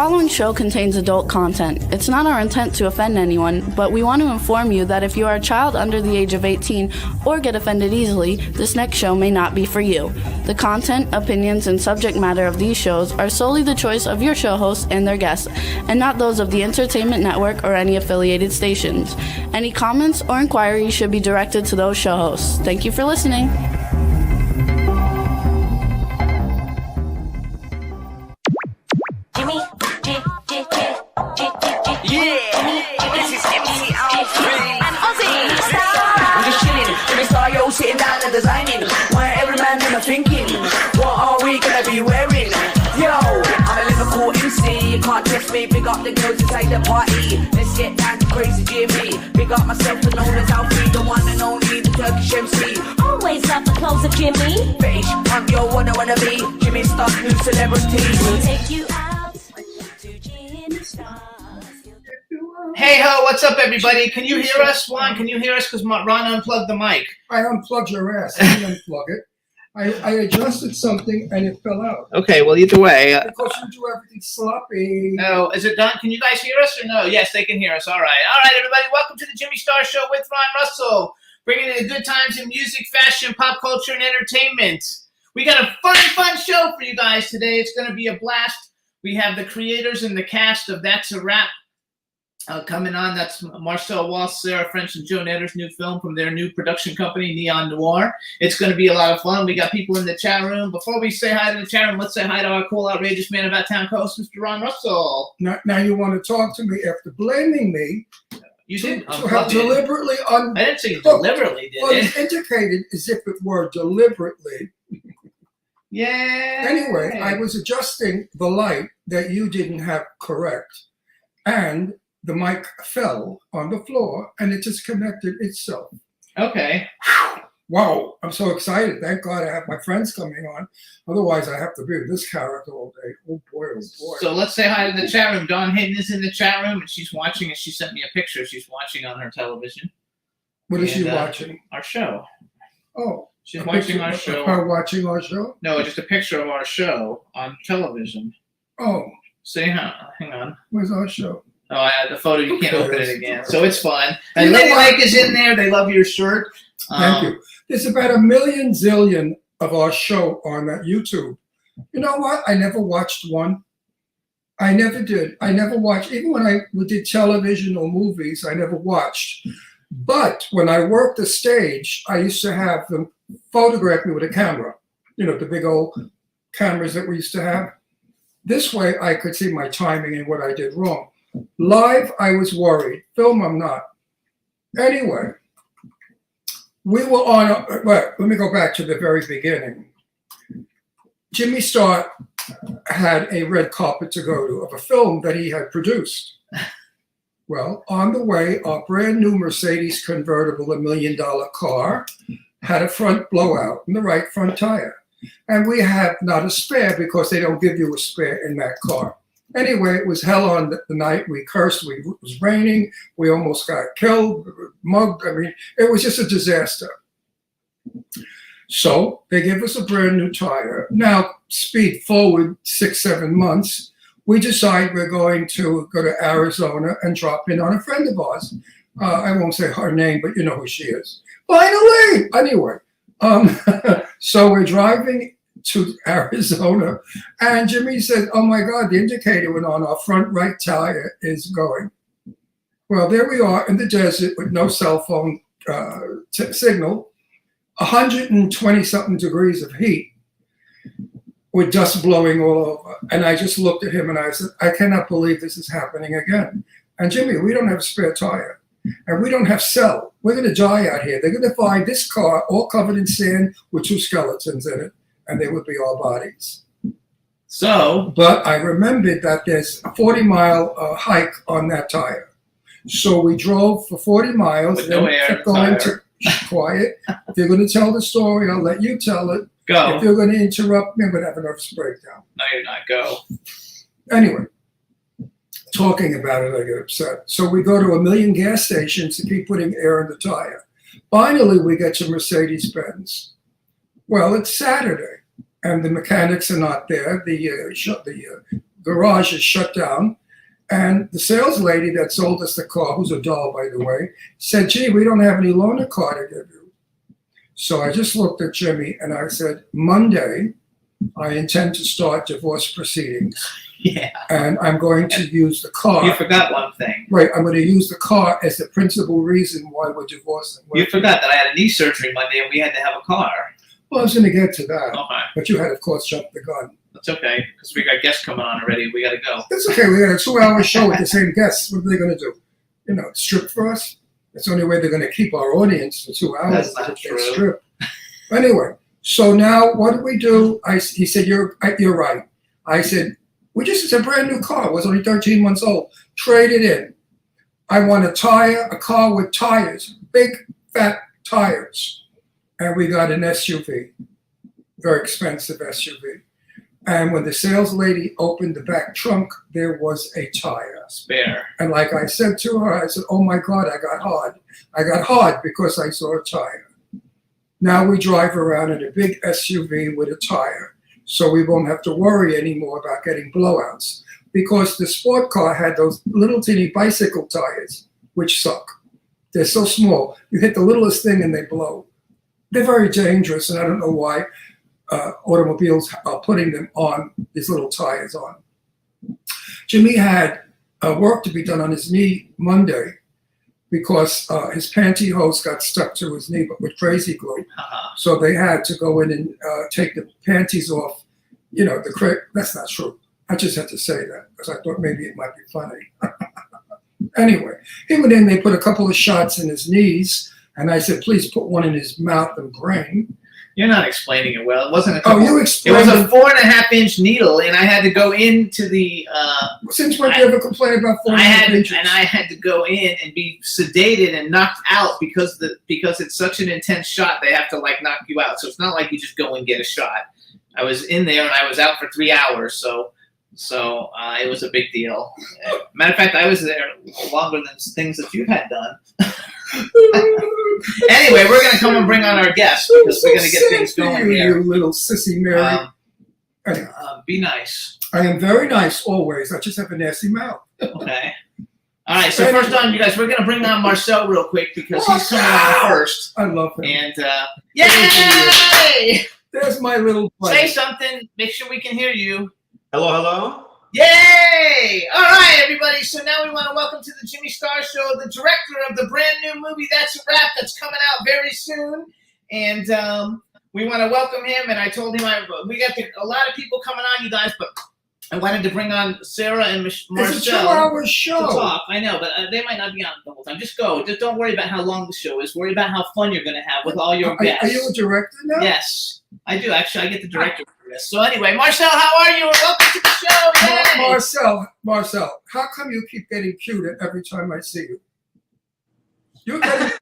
following show contains adult content. It's not our intent to offend anyone, but we want to inform you that if you are a child under the age of 18 or get offended easily, this next show may not be for you. The content, opinions, and subject matter of these shows are solely the choice of your show hosts and their guests, and not those of the Entertainment Network or any affiliated stations. Any comments or inquiries should be directed to those show hosts. Thank you for listening. Sitting down and designing, where every man in a thinking, what are we gonna be wearing? Yo, I'm a Liverpool MC, you can't test me. Big up the girls inside the party. Let's get down to crazy Jimmy. Big up myself and known as Alfie, the one and only, the Turkish MC. Always love the clothes of Jimmy. Fish, I'm your wanna be. Jimmy Star, new celebrity. We'll take you out to Jimmy Star. Hey ho, what's up everybody? Can you hear us? Juan, can you hear us? Because Ron unplugged the mic. I unplugged your ass. I didn't unplug it. I adjusted something and it fell out. Okay, well either way. Because you do everything sloppy. No, is it done? Can you guys hear us or no? Yes, they can hear us. All right, everybody. Welcome to the Jimmy Star Show with Ron Russell. Bringing you the good times in music, fashion, pop culture, and entertainment. We got a fun show for you guys today. It's going to be a blast. We have the creators and the cast of That's a Wrap. Coming on, that's Marcel Walsh, Sarah French, and Joan Edder's new film from their new production company, Neon Noir. It's going to be a lot of fun. We got people in the chat room. Before we say hi to the chat room, let's say hi to our cool, outrageous man about town co-host, Mr. Ron Russell. Now you want to talk to me after blaming me. You did to have deliberately I didn't say you deliberately did it. It's indicated as if it were deliberately. Yeah. Anyway, I was adjusting the light that you didn't have correct. And the mic fell on the floor and it just connected itself. Okay. Wow, I'm so excited. Thank God I have my friends coming on. Otherwise, I have to be with this character all day. Oh boy, oh boy. So let's say hi to the chat room. Dawn Hayden is in the chat room and she's watching, and she sent me a picture. She's watching on her television. What is she watching? Our show. Oh. She's watching our show. Her watching our show? No, just a picture of our show on television. Oh. Say hi. Hang on. Where's our show? Oh, I had the photo. You can't open it again. So it's fun. And Lady Lake is in there. They love your shirt. Thank you. There's about a million zillion of our show on that YouTube. You know what? I never watched one. I never did. I never watched. Even when we did television or movies, I never watched. But when I worked the stage, I used to have them photograph me with a camera. You know, the big old cameras that we used to have. This way, I could see my timing and what I did wrong. Live, I was worried. Film, I'm not. Anyway, we were on, let me go back to the very beginning. Jimmy Star had a red carpet to go to of a film that he had produced. Well, on the way, our brand new Mercedes convertible, $1 million car, had a front blowout in the right front tire. And we had not a spare because they don't give you a spare in that car. Anyway, it was hell on the night. We cursed. It was raining. We almost got killed, mugged. I mean, it was just a disaster. So they give us a brand new tire. Now, speed forward 6-7 months, we decide we're going to go to Arizona and drop in on a friend of ours. I won't say her name, but you know who she is. Finally! Anyway, so we're driving to Arizona, and Jimmy said, oh my God, the indicator went on, our front right tire is going. Well, there we are in the desert with no cell phone signal, 120 something degrees of heat with dust blowing all over. And I just looked at him and I said, I cannot believe this is happening again. And Jimmy, we don't have a spare tire and we don't have cell. We're gonna die out here. They're gonna find this car all covered in sand with 2 skeletons in it, and they would be our bodies. So, but I remembered that there's a 40-mile hike on that tire. So we drove for 40 miles with no air, kept going to quiet. If you're going to tell the story, I'll let you tell it. Go. If you're going to interrupt me, I'm going to have a nervous breakdown. No, you're not. Go. Anyway, talking about it, I get upset. So we go to a million gas stations to keep putting air in the tire. Finally, we get to Mercedes-Benz. Well, it's Saturday, and the mechanics are not there. The garage is shut down. And the sales lady that sold us the car, who's a doll, by the way, said, gee, we don't have any loaner car to give you. So I just looked at Jimmy and I said, Monday, I intend to start divorce proceedings. Yeah. And I'm going to use the car. You forgot one thing. Right, I'm going to use the car as the principal reason why we're divorcing. You forgot that I had a knee surgery Monday and we had to have a car. Well, I was going to get to that. Okay. But you had, of course, jumped the gun. That's okay, because we got guests coming on already. We got to go. It's okay. We got a 2-hour show with the same guests. What are they going to do? You know, strip for us? That's the only way they're going to keep our audience for 2 hours. That's not if they true. Strip. Anyway, so now what do we do? He said, you're right. I said, it's a brand new car. It was only 13 months old. Trade it in. I want a car with tires, big, fat tires. And we got an SUV, very expensive SUV. And when the sales lady opened the back trunk, there was a tire. Spare. And like I said to her, I said, oh my God, I got hard. I got hard because I saw a tire. Now we drive around in a big SUV with a tire, so we won't have to worry anymore about getting blowouts, because the sport car had those little teeny bicycle tires, which suck. They're so small. You hit the littlest thing and they blow. They're very dangerous, and I don't know why automobiles are putting them on, these little tires on. Jimmy had work to be done on his knee Monday because his pantyhose got stuck to his knee, but with crazy glue. So they had to go in and take the panties off. You know, that's not true. I just had to say that because I thought maybe it might be funny. Anyway, he went in, they put a couple of shots in his knees, and I said, please put one in his mouth and brain. You're not explaining it well. It wasn't a Oh, couple. you It explained was a 4.5-inch needle, and I had to go into the. Since when do you ever complain about 4 I inches? had to go in and be sedated and knocked out because it's such an intense shot. They have to like knock you out. So it's not like you just go and get a shot. I was in there and I was out for 3 hours. So it was a big deal. Matter of fact, I was there longer than things that you've had done. Anyway, we're gonna come and bring on our guests because we're gonna get things going here. You little sissy Mary. Anyway, Be nice. I am very nice always. I just have a nasty mouth. Okay. All right. So first on, you guys, we're gonna bring on Marcel real quick because he's coming on first. I love him. And yay! There's my little buddy. Say something. Make sure we can hear you. Hello, hello. Yay! All right, everybody. So now we want to welcome to the Jimmy Star Show the director of the brand new movie That's a Wrap that's coming out very soon, and we want to welcome him. And I told him we got a lot of people coming on, you guys, but I wanted to bring on Sarah and Marcel. It's a 2-hour to show. talk. I know, but they might not be on the whole time. Just go. Just don't worry about how long the show is. Worry about how fun you're going to have with all your guests. Are you a director now? Yes, I do. Actually, I get the director for this. So anyway, Marcel, how are you? And welcome to the show. Yay! Marcel, how come you keep getting cuter every time I see you? You're getting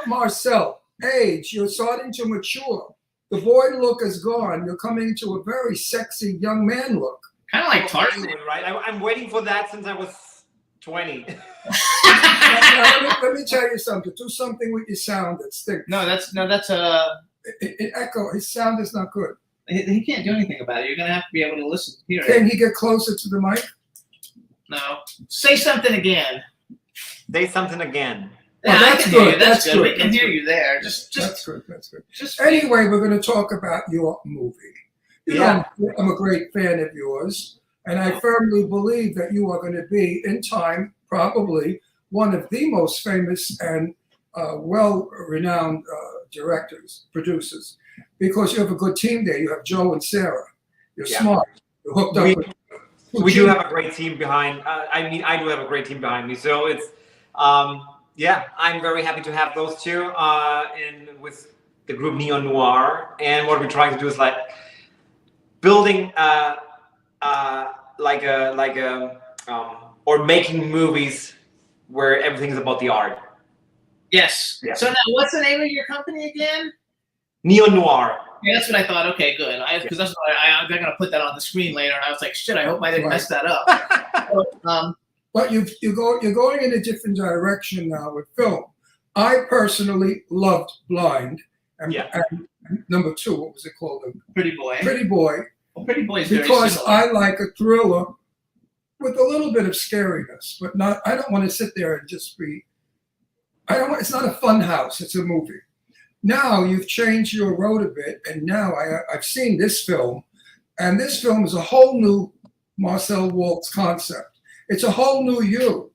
Marcel, age, you're starting to mature. The boy look is gone. You're coming to a very sexy young man look. Kind of like Tarzan. Right? I'm waiting for that since I was 20. Now, let me tell you something. Do something with your sound that stinks. No, that's It echo. His sound is not good. he can't do anything about it. You're gonna have to be able to listen, hear it. Can he get closer to the mic? No, say something again. Say something again. Well, Yeah, I that's can hear good. you. That's That's good. good. We can That's hear good. you there. That's good. That's good. Just Anyway, we're going to talk about your movie. You Yeah. know, I'm a great fan of yours, and I firmly believe that you are going to be, in time, probably one of the most famous and well-renowned directors, producers, because you have a good team there. You have Joe and Sarah. You're Yeah. smart. You're hooked up with. We do have a great team behind. I do have a great team behind me. So it's, I'm very happy to have those two with the group Neon Noir. And what we're trying to do is like building or making movies where everything is about the art. yes. Yeah. So now, what's the name of your company again? Neo Noir. Yeah, that's what I thought. Okay, good. Because that's what I'm gonna put that on the screen later. And I was like, shit. I hope I didn't mess that up. So, But you're going in a different direction now with film. I personally loved Blind, and, Yeah. and number 2, what was it called? Pretty boy. Pretty Boy. Well, Pretty Boy is very because similar. I like a thriller with a little bit of scariness, but not. I don't want to sit there and just be. I don't. It's not a fun house. It's a movie. Now you've changed your road a bit, and now I've seen this film, and this film is a whole new Marcel Waltz concept. It's a whole new you.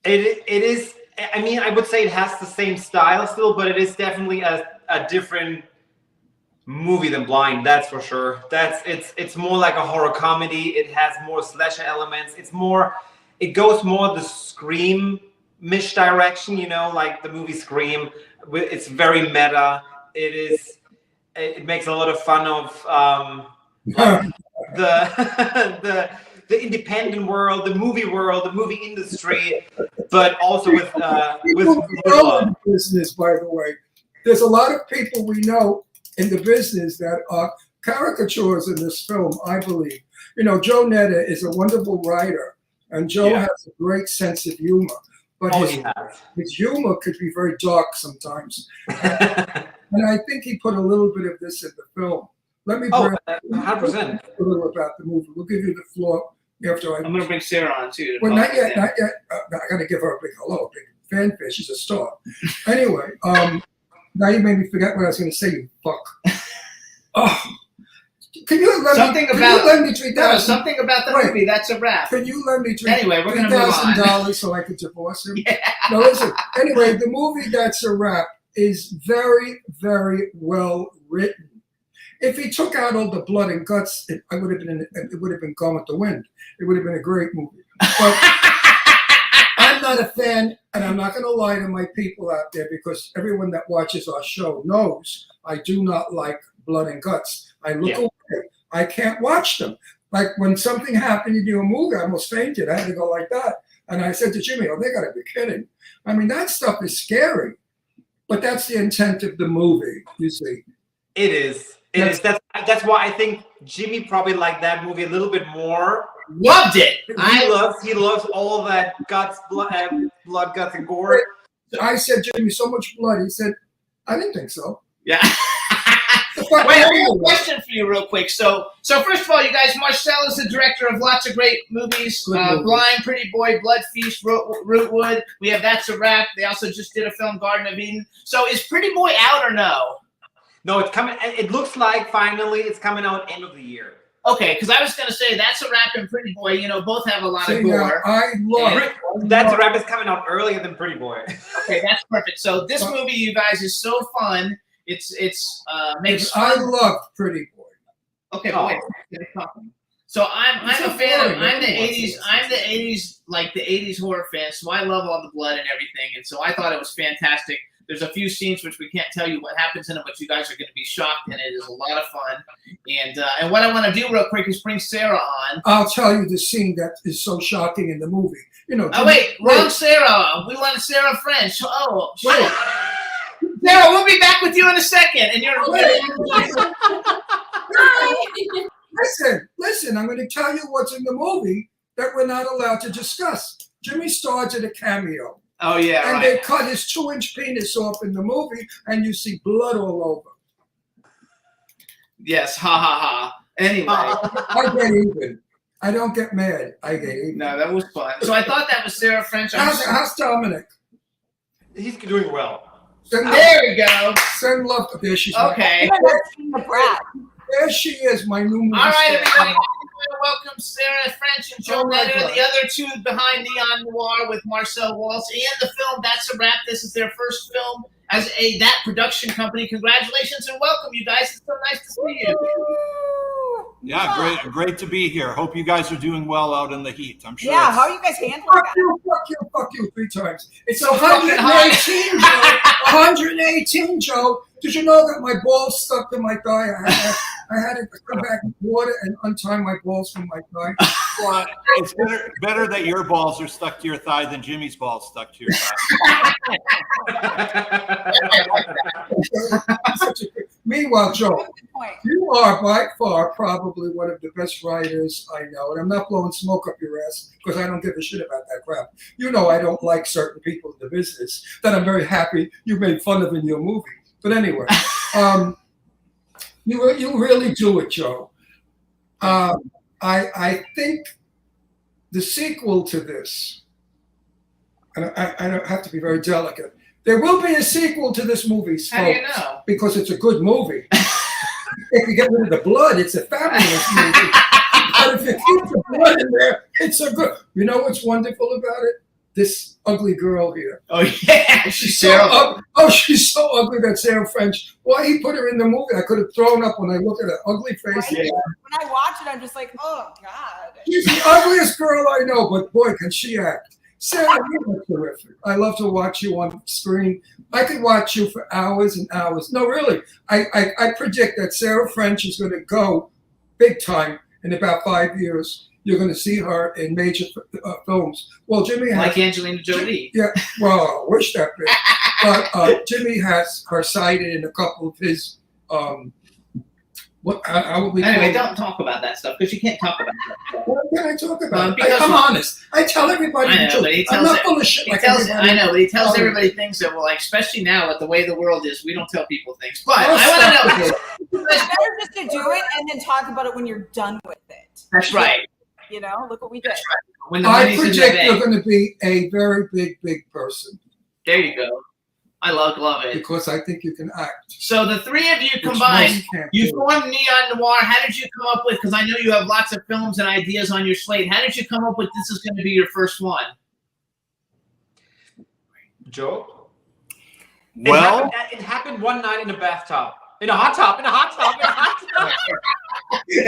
It is. I mean, I would say it has the same style still, but it is definitely a different movie than Blind. That's for sure. It's more like a horror comedy. It has more slasher elements. It goes more the Scream-ish direction, you know, like the movie Scream. It's very meta. It makes a lot of fun of the independent world, the movie industry, but also with the business, by the way. There's a lot of people we know in the business that are caricatures in this film, I believe. You know, Joe Netta is a wonderful writer, and Joe has a great sense of humor. But his humor could be very dark sometimes. And I think he put a little bit of this in the film. Let me bring 100%. a little about the movie. We'll give you the floor after I'm going to bring Sarah on too. Well, not yet. I got to give her a big hello, a big fanfare. She's a star. Anyway, now you made me forget what I was going to say, you fuck. Oh, can you let something me, about can you lend me $3,000? something about the movie? That's a wrap. Can you lend me Anyway, we're going to move on. $3,000 so I could divorce him? Yeah. No, listen. Anyway, the movie That's a Wrap is very, very well written. If he took out all the blood and guts, it would have been Gone with the Wind. It would have been a great movie. But I'm not a fan, and I'm not going to lie to my people out there because everyone that watches our show knows I do not like blood and guts. I look away. I can't watch them. Like when something happened in your movie, I almost fainted. I had to go like that. And I said to Jimmy, oh, they got to be kidding. I mean, that stuff is scary. But that's the intent of the movie, you see. It is. It is. That's why I think Jimmy probably liked that movie a little bit more. Loved it. He loves all that guts, blood, guts, and gore. I said, Jimmy, so much blood. He said, I didn't think so. Yeah. Wait, I have a question for you real quick. So first of all, you guys, Marcel is the director of lots of great movies. Blind, Pretty Boy, Blood Feast, Rootwood. We have That's a Wrap. They also just did a film, Garden of Eden. So is Pretty Boy out or no? No, it's coming. It looks like finally it's coming out end of the year. Okay, because I was going to say That's a Wrap and Pretty Boy, you know, both have a lot of gore. I love That's a Wrap is coming out earlier than Pretty Boy. Okay, that's perfect. So this movie, you guys, is so fun. It's makes I love Pretty Boy. Okay, wait. So I'm a fan of I'm the 80s like the 80s horror fan. So I love all the blood and everything, and so I thought it was fantastic. There's a few scenes which we can't tell you what happens in it, but you guys are going to be shocked, and it is a lot of fun. And what I want to do real quick is bring Sarah on. I'll tell you the scene that is so shocking in the movie. You know. Wrong Sarah. We want Sarah French. Oh, shit. Sarah, we'll be back with you in a second. And you're Listen, I'm going to tell you what's in the movie that we're not allowed to discuss. Jimmy stars in a cameo. Oh, yeah, and they cut his 2-inch penis off in the movie, and you see blood all over. Yes, ha, ha, ha. Anyway. I get even. I don't get mad. I get even. No, that was fun. So I thought that was Sarah French. How's Dominic? He's doing well. There we go. Send love to there. She's okay. There she is, my new movie. All right, everybody. Welcome Sarah French and Joe Netta, the other two behind Neon Noir with Marcel Waltz, and the film That's a Wrap. This is their first film as that production company. Congratulations and welcome, you guys. It's so nice to see you. Yeah, great to be here. Hope you guys are doing well out in the heat. I'm sure. Yeah, how are you guys handling that? Fuck you 3 times. It's 118, Joe. 118, Joe. Did you know that my balls stuck to my thigh? I had to come back with water and untie my balls from my thigh. Well, it's better that your balls are stuck to your thigh than Jimmy's balls stuck to your thigh. Meanwhile, Joe, you are by far probably one of the best writers I know, and I'm not blowing smoke up your ass because I don't give a shit about that crap. You know I don't like certain people in the business that I'm very happy you made fun of in your movie. But anyway, you really do it, Joe. I think the sequel to this, and I don't have to be very delicate. There will be a sequel to this movie, folks, How do you know? because it's a good movie. If you get rid of the blood, it's a fabulous movie. But if you keep the blood in there, it's a good. You know what's wonderful about it? This ugly girl here. Oh yeah, she's So terrible. she's so ugly, that Sarah French. Why he put her in the movie? I could have thrown up when I look at her ugly face. Right? When I watch it, I'm just like, oh God. She's the ugliest girl I know, but boy, can she act. Sarah, you are terrific. I love to watch you on screen. I could watch you for hours and hours. No, really. I predict that Sarah French is going to go big time in about 5 years. You're going to see her in major films. Well, Jimmy has. Like Angelina Jolie. Yeah, well, I wish that bit. But Jimmy has her cited in a couple of his. How would we call Anyway, it? don't talk about that stuff because you can't talk about that stuff. What can I talk about? Because- I'm honest. I tell everybody I know, the truth. but he I'm tells not it- full of shit He like tells, everybody. I know, but he tells Oh. everybody things that, well, like, especially now with the way the world is, we don't tell people things. But Oh, I want to know. It's better just to do it and then talk about it when you're done with it. That's right. You know, look what we did. When the I money's in the project you're bank. going to be a very big person There you go. I love it. because I think you can act. So the three of you which combined, most can't you do. formed Neon Noir. How did you come up with? Because I know you have lots of films and ideas on your slate. How did you come up with this is going to be your first one? Joe? Well, It happened one night in a bathtub. In a hot tub. In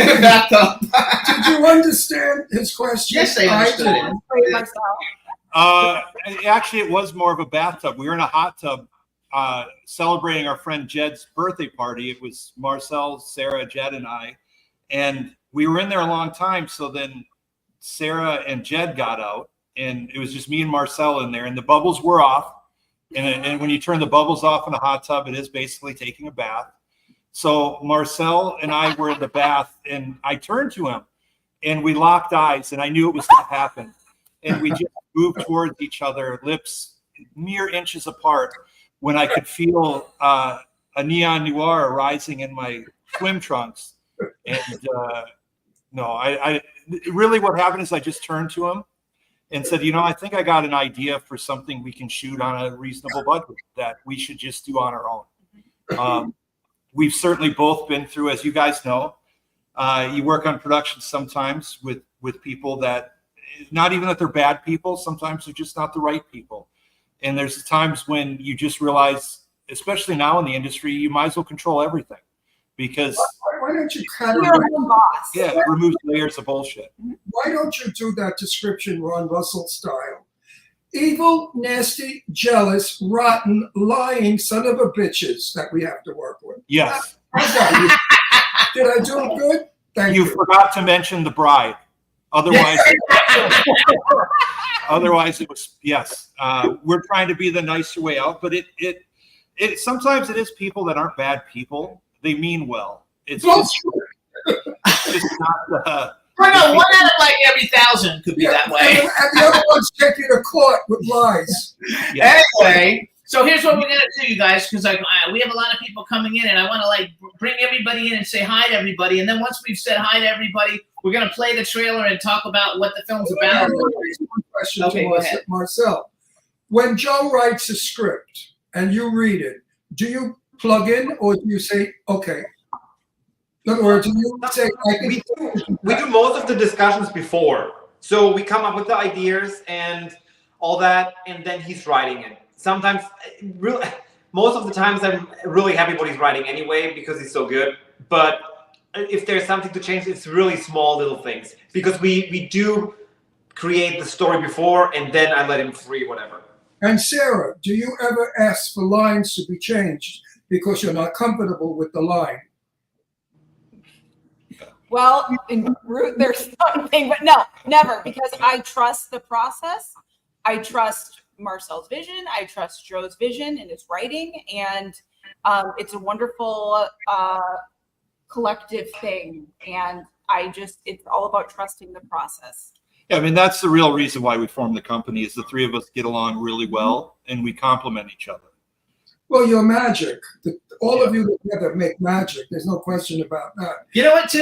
the bathtub. Did you understand his question? Yes, I understood did. it. Afraid myself. actually, it was more of a bathtub. We were in a hot tub celebrating our friend Jed's birthday party. It was Marcel, Sarah, Jed, and I. And we were in there a long time. So then Sarah and Jed got out, and it was just me and Marcel in there, and the bubbles were off. And when you turn the bubbles off in a hot tub, it is basically taking a bath. So Marcel and I were in the bath, and I turned to him, and we locked eyes, and I knew it was going to happen. And we just moved towards each other, lips mere inches apart, when I could feel a neon noir rising in my swim trunks. And no, I really what happened is I just turned to him and said, I think I got an idea for something we can shoot on a reasonable budget that we should just do on our own. We've certainly both been through, as you guys know, you work on production sometimes with people that, not even that they're bad people, sometimes they're just not the right people. And there's times when you just realize, especially now in the industry, you might as well control everything because Why don't you You're your own boss. it removes layers of bullshit. Why don't you do that description Ron Russell style? Evil, nasty, jealous, rotten, lying son of a bitches that we have to work with. Yes. How's that? Did I do it good? Thank You you. forgot to mention the bride. Otherwise, it was yes. We're trying to be the nicer way out, but it sometimes it is people that aren't bad people. They mean well. It's just not. I know, 1 out of like every 1,000 could be that way. And the other ones take you to court with lies. Yeah. Anyway, so here's what we're gonna do, you guys, because we have a lot of people coming in, and I want to bring everybody in and say hi to everybody, and then once we've said hi to everybody, we're gonna play the trailer and talk about what the film's about. One question Okay, to go ahead. Marcel. When Joe writes a script and you read it, do you plug in or do you say, okay? In other words, do you say, I think We do most of the discussions before. So we come up with the ideas and all that, and then he's writing it. Sometimes, really, most of the times I'm really happy what he's writing anyway because he's so good. But if there's something to change, it's really small little things. Because we do create the story before, and then I let him free, whatever. And Sarah, do you ever ask for lines to be changed because you're not comfortable with the line? Well, in root, there's something, but no, never, because I trust the process. I trust Marcel's vision. I trust Joe's vision and his writing, and it's a wonderful collective thing. And it's all about trusting the process. Yeah, I mean that's the real reason why we formed the company. Is the three of us get along really well and we complement each other. Well, you're magic. All of you together make magic. There's no question about that. You know what, too?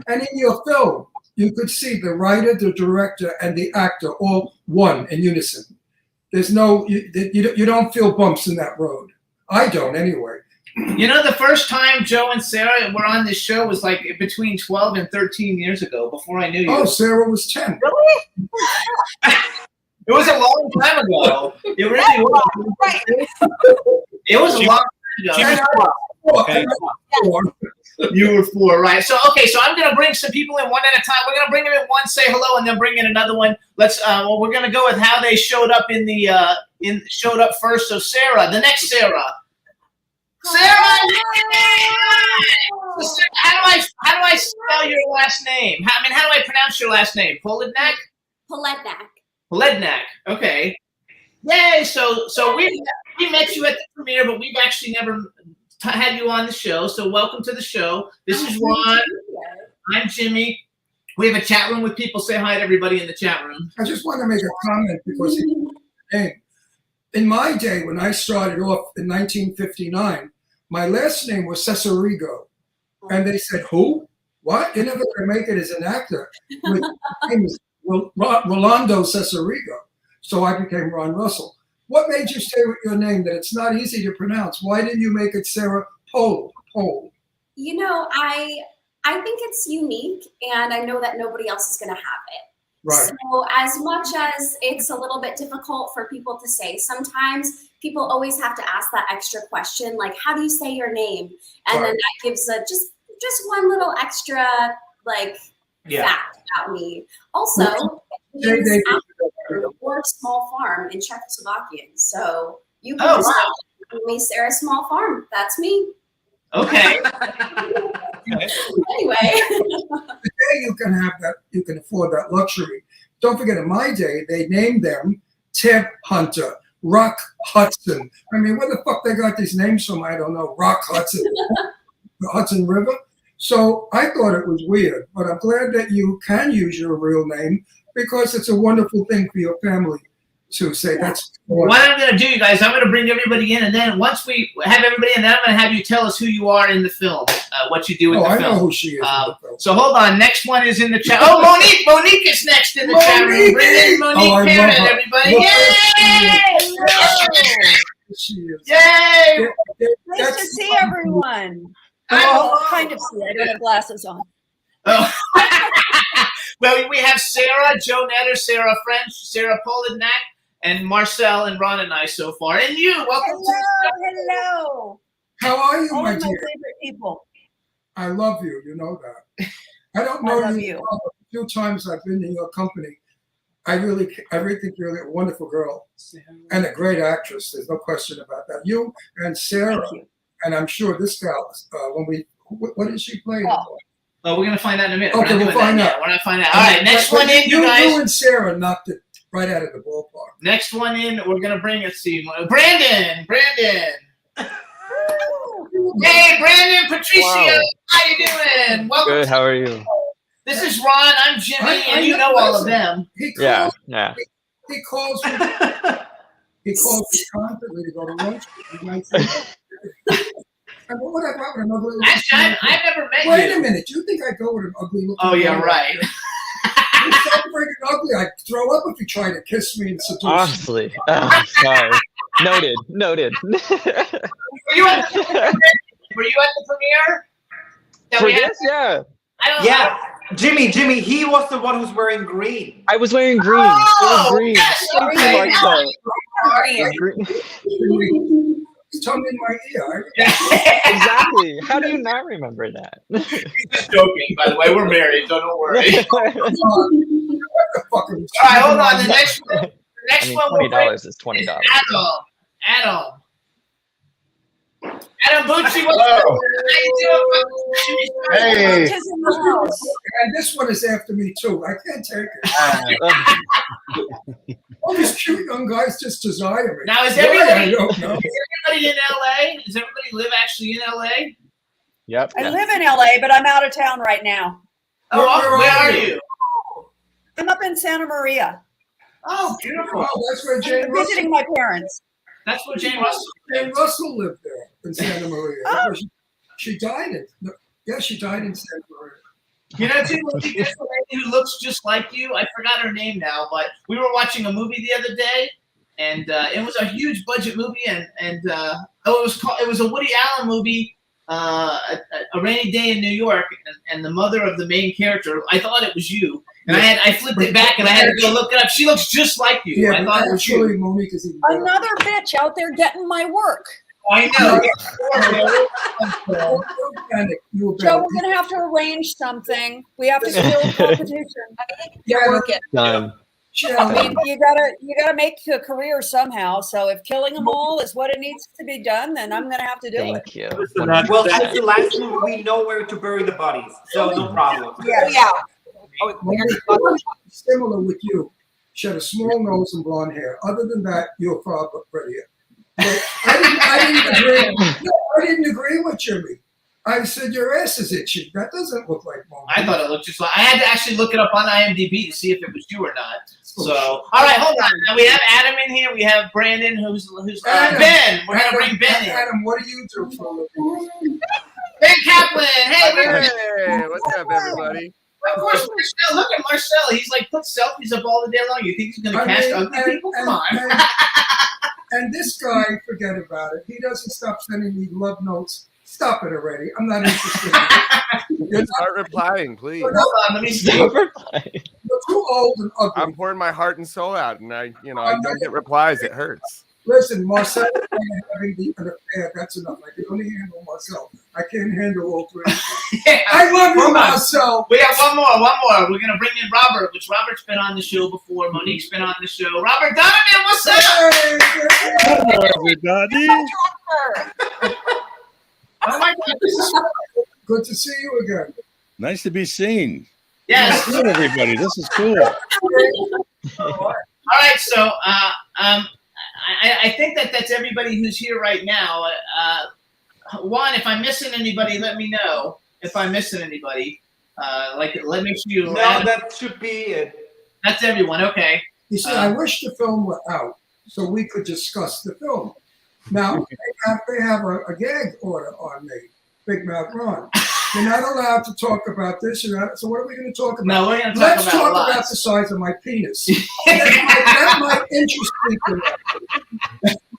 And in your film, you could see the writer, the director, and the actor all one in unison. There's no, you don't feel bumps in that road. I don't, anyway. You know, the first time Joe and Sarah were on this show was like between 12 and 13 years ago, before I knew you. Oh, Sarah was 10. Really? It was a long time ago. It really was. Right. It was a long time ago. Okay. You were 4, right? So okay, so I'm gonna bring some people in one at a time. We're gonna bring them in one, say hello, and then bring in another one. Let's. Well, we're gonna go with how they showed up in the showed up first. So Sarah, the next Sarah. Sarah, how do I spell your last name? How do I pronounce your last name? Polidnak? Palednak. Palednak. Okay. Yay! So we met you at the premiere, but we've actually never had you on the show. So welcome to the show. This is Ron. I'm Jimmy. We have a chat room with people. Say hi to everybody in the chat room. I just want to make a comment because in my day, when I started off in 1959, my last name was Cesarigo. And they said, who? What? You're never going to make it as an actor. My name is Rolando Cesarigo. So I became Ron Russell. What made you stay with your name that it's not easy to pronounce? Why didn't you make it Sarah Pole? You know, I think it's unique, and I know that nobody else is going to have it. Right. So as much as it's a little bit difficult for people to say, sometimes people always have to ask that extra question, like, how do you say your name? And then that gives a just one little extra fact about me. Also, or Small Farm in Czechoslovakian. So you can just call me Sarah Small Farm. That's me. Okay. Anyway. Today you can have that, you can afford that luxury. Don't forget, in my day, they named them Ted Hunter, Rock Hudson. I mean, where the fuck they got these names from? I don't know. Rock Hudson, the Hudson River. So I thought it was weird, but I'm glad that you can use your real name because it's a wonderful thing for your family to say. That's what I'm going to do, you guys. I'm going to bring everybody in, and then once we have everybody in, then I'm going to have you tell us who you are in the film, what you do in the film. I know who she is in the film. So hold on. Next one is in the chat. Oh, Monique! Monique is next in the chat room. Bring in Monique Parent, everybody. Yay! She is. Yay! Nice to see everyone. Well, kind of see. I don't have glasses on. Oh. Well, we have Sarah, Joe Netter, Sarah French, Sarah Polidnak, and Marcel and Ron and I so far. And you, welcome to the Hello. How are you, All my of my dear? favorite people. I love you. You know that. I don't know you. Well, but a few times I've been in your company. I really think you're a wonderful girl and a great actress. There's no question about that. You and Sarah, and I'm sure this gal. What did she play? Oh, we're gonna find out in a minute. Okay, we'll find out. We're gonna find out. All right, next one in, you guys. You and Sarah knocked it right out of the ballpark. Next one in, we're gonna bring Brandon. Hey, Brandon, Patricia, Wow. how you doing? Welcome. Good. How are you? This is Ron. I'm Jimmy, and you know all of them. He Yeah. calls me constantly to go to lunch. And what would I want with an ugly looking? Actually, I've never met you. Wait a minute. You think I go with an ugly looking? Oh, yeah, right. You're so freaking ugly. I'd throw up if you try to kiss me and seduce me. Honestly. Oh, sorry. Noted. Were you at the premiere? For this, yeah. Yeah. Jimmy, he was the one who's wearing green. I was wearing green. It was green. Yes, Thank you, okay. Marcel. Green. Tongue in my ear. Exactly. How do you not remember that? He's just joking, by the way. We're married, so don't worry. What the fuck are you All right, hold on. The next one. I mean, $20 is $20. Adam Bucci, what's up? How you doing? Hey. Kids in the house. And this one is after me too. I can't take it. All these cute young guys just desire me. Now, is Why? everybody I don't know. in LA? Does everybody live actually in LA? Yep. I live in LA, but I'm out of town right now. Oh, where are you? I'm up in Santa Maria. Oh, beautiful. Oh, that's where Jane I'm visiting my parents. That's where Jane Russell. Jane Russell lived there in Santa Maria. She died in. Yeah, she died in Santa Maria. You know, too, there's a lady who looks just like you. I forgot her name now, but we were watching a movie the other day, and it was a huge budget movie, it was a Woody Allen movie, a Rainy Day in New York, and the mother of the main character. I thought it was you, and I flipped it back, and I had to go look it up. She looks just like you. Yeah, I thought it was you. Monique is even better. Another bitch out there getting my work. I know. Don't panic. You were Joe, better. we're gonna have to arrange something. We have to build competition. You're working. Done. I mean, you gotta make a career somehow. So if killing them all is what it needs to be done, then I'm gonna have to do it. Thank you. Well, since the last movie, we know where to bury the bodies, so no problem. Yes. Yeah. Similar with you. She had a small nose and blonde hair. Other than that, you're far prettier. But I didn't agree with Jimmy. I said your ass is itchy. That doesn't look like Monique. I thought it looked just like. I had to actually look it up on IMDb to see if it was you or not. So, all right, hold on. Now we have Adam in here. We have Brandon, who's Adam. Ben. We're gonna bring Ben in. Adam, what do you do for a living? Ben Kaplan. Hey, Hey, what's up, everybody? of course, Marcel. Look at Marcel. He's like put selfies up all the day long. You think he's gonna cast ugly people? Come on. And this guy, forget about it. He doesn't stop sending me love notes. Stop it already. I'm not interested. Start replying, please. Hold on, let me see. You're too old and ugly. I'm pouring my heart and soul out, and I don't get replies. It hurts. Listen, Marcel having an affair, that's enough. I can only handle myself. I can't handle all three. I love you, Hold on. Marcel. We have one more. We're gonna bring in Robert, which Robert's been on the show before. Monique's been on the show. Robert Donovan, what's up? Hey, everybody. Oh my God, this is good to see you again. Nice to be seen. yes. Good, everybody. This is cool. All right, so I think that's everybody who's here right now. Juan, if I'm missing anybody, let me know. If I'm missing anybody, let me see you. No, that should be it. That's everyone. Okay. You see, I wish the film were out so we could discuss the film. Now, they have a gag order on me, Big Mouth Ron. You're not allowed to talk about this. So what are we going to talk about? No, we're going to Let's talk talk about about the size of my penis. that might interest people.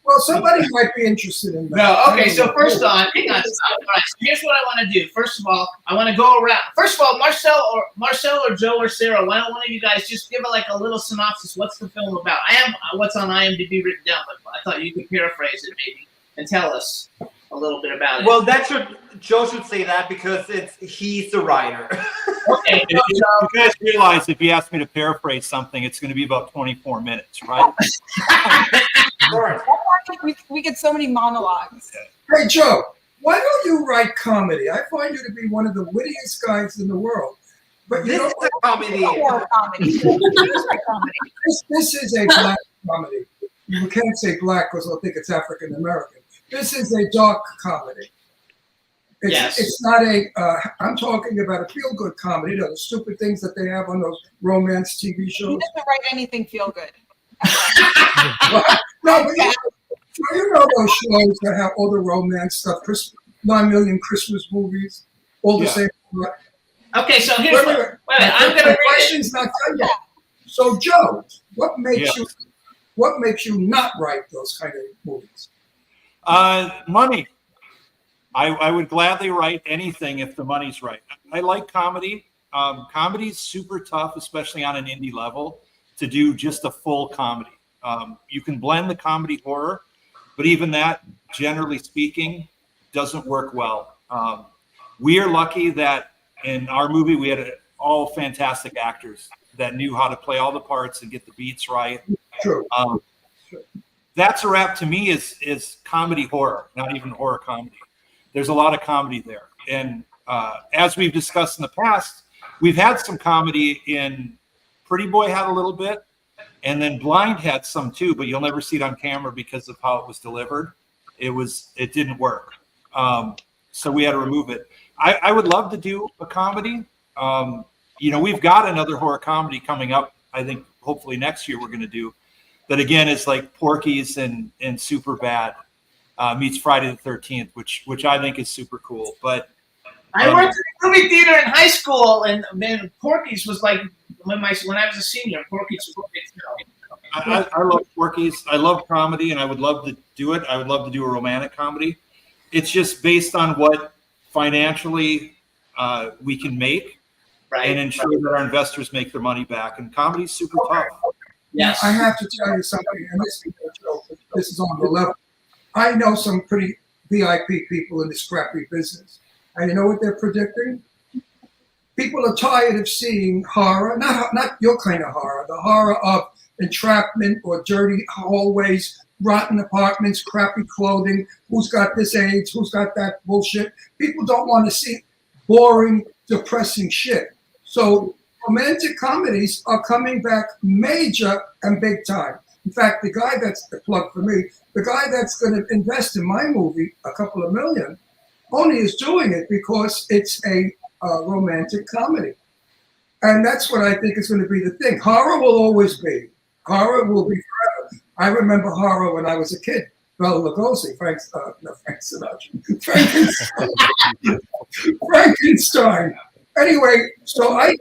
Well, somebody might be interested in that. No, okay, so first on, hang on, stop. All right, so here's what I want to do. First of all, I want to go around. First of all, Marcel or Joe or Sarah, why don't one of you guys just give a little synopsis? What's the film about? I have what's on IMDb written down, but I thought you could paraphrase it maybe and tell us a little bit about it. Well, Joe should say that because he's the writer. Okay, If you guys realize if you ask me to paraphrase something, it's going to be about 24 minutes, right? We get so many monologues. Hey, Joe, why don't you write comedy? I find you to be one of the wittiest guys in the world. But you This don't. is a comedy. Horror comedy. This is a black comedy. You can't say black because they'll think it's African American. This is a dark comedy. Yes. It's not I'm talking about a feel-good comedy. The stupid things that they have on those romance TV He shows. doesn't write anything feel good. No, but you know those shows that have all the romance stuff, 9 million Christmas movies, all the Yeah. same. Okay, so here's Wait, wait, I'm going to read it. question's not done yet. So, Joe, what makes you not write those kind of movies? Money. I would gladly write anything if the money's right. I like comedy. Comedy's super tough, especially on an indie level, to do just a full comedy. You can blend the comedy horror, but even that, generally speaking, doesn't work well. We are lucky that in our movie, we had all fantastic actors that knew how to play all the parts and get the beats right. True. That's a wrap to me is comedy horror, not even horror comedy. There's a lot of comedy there. And as we've discussed in the past, we've had some comedy in Pretty Boy had a little bit, and then Blind had some too, but you'll never see it on camera because of how it was delivered. It didn't work. So we had to remove it. I would love to do a comedy. We've got another horror comedy coming up. I think hopefully next year we're going to do. that again is like Porky's and Superbad meets Friday the 13th, which I think is super cool. But I worked in a movie theater in high school, and man, Porky's was like when I was a senior. Porky's was a big film. I love Porky's. I love comedy, and I would love to do it. I would love to do a romantic comedy. It's just based on what financially we can make, Right. and ensure that our investors make their money back. And comedy's super tough. Yes. I have to tell you something, and this is on the level. I know some pretty VIP people in this crappy business. And you know what they're predicting? People are tired of seeing horror, not your kind of horror, the horror of entrapment or dirty hallways, rotten apartments, crappy clothing, who's got this AIDS, who's got that bullshit. People don't want to see boring, depressing shit. So romantic comedies are coming back major and big time. In fact, the guy that's the plug for me, the guy that's going to invest in my movie, a couple of million, only is doing it because it's a romantic comedy. And that's what I think is going to be the thing. Horror will always be. Horror will be forever. I remember horror when I was a kid. Bela Lugosi, Frank Sinatra, Frankenstein. Anyway, so I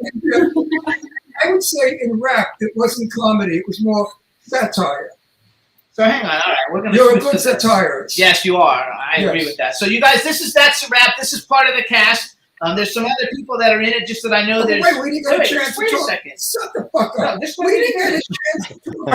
would say in rap, it wasn't comedy. It was more satire. So hang on, all right, we're gonna. You're a good satirist. Yes, you are. I agree Yes. with that. So you guys, that's a wrap. This is part of the cast. There's some other people that are in it, just that I know Oh, there's. wait, we didn't get a Wait, chance wait to a talk. second. Shut the fuck up. No, just we didn't get a chance to talk.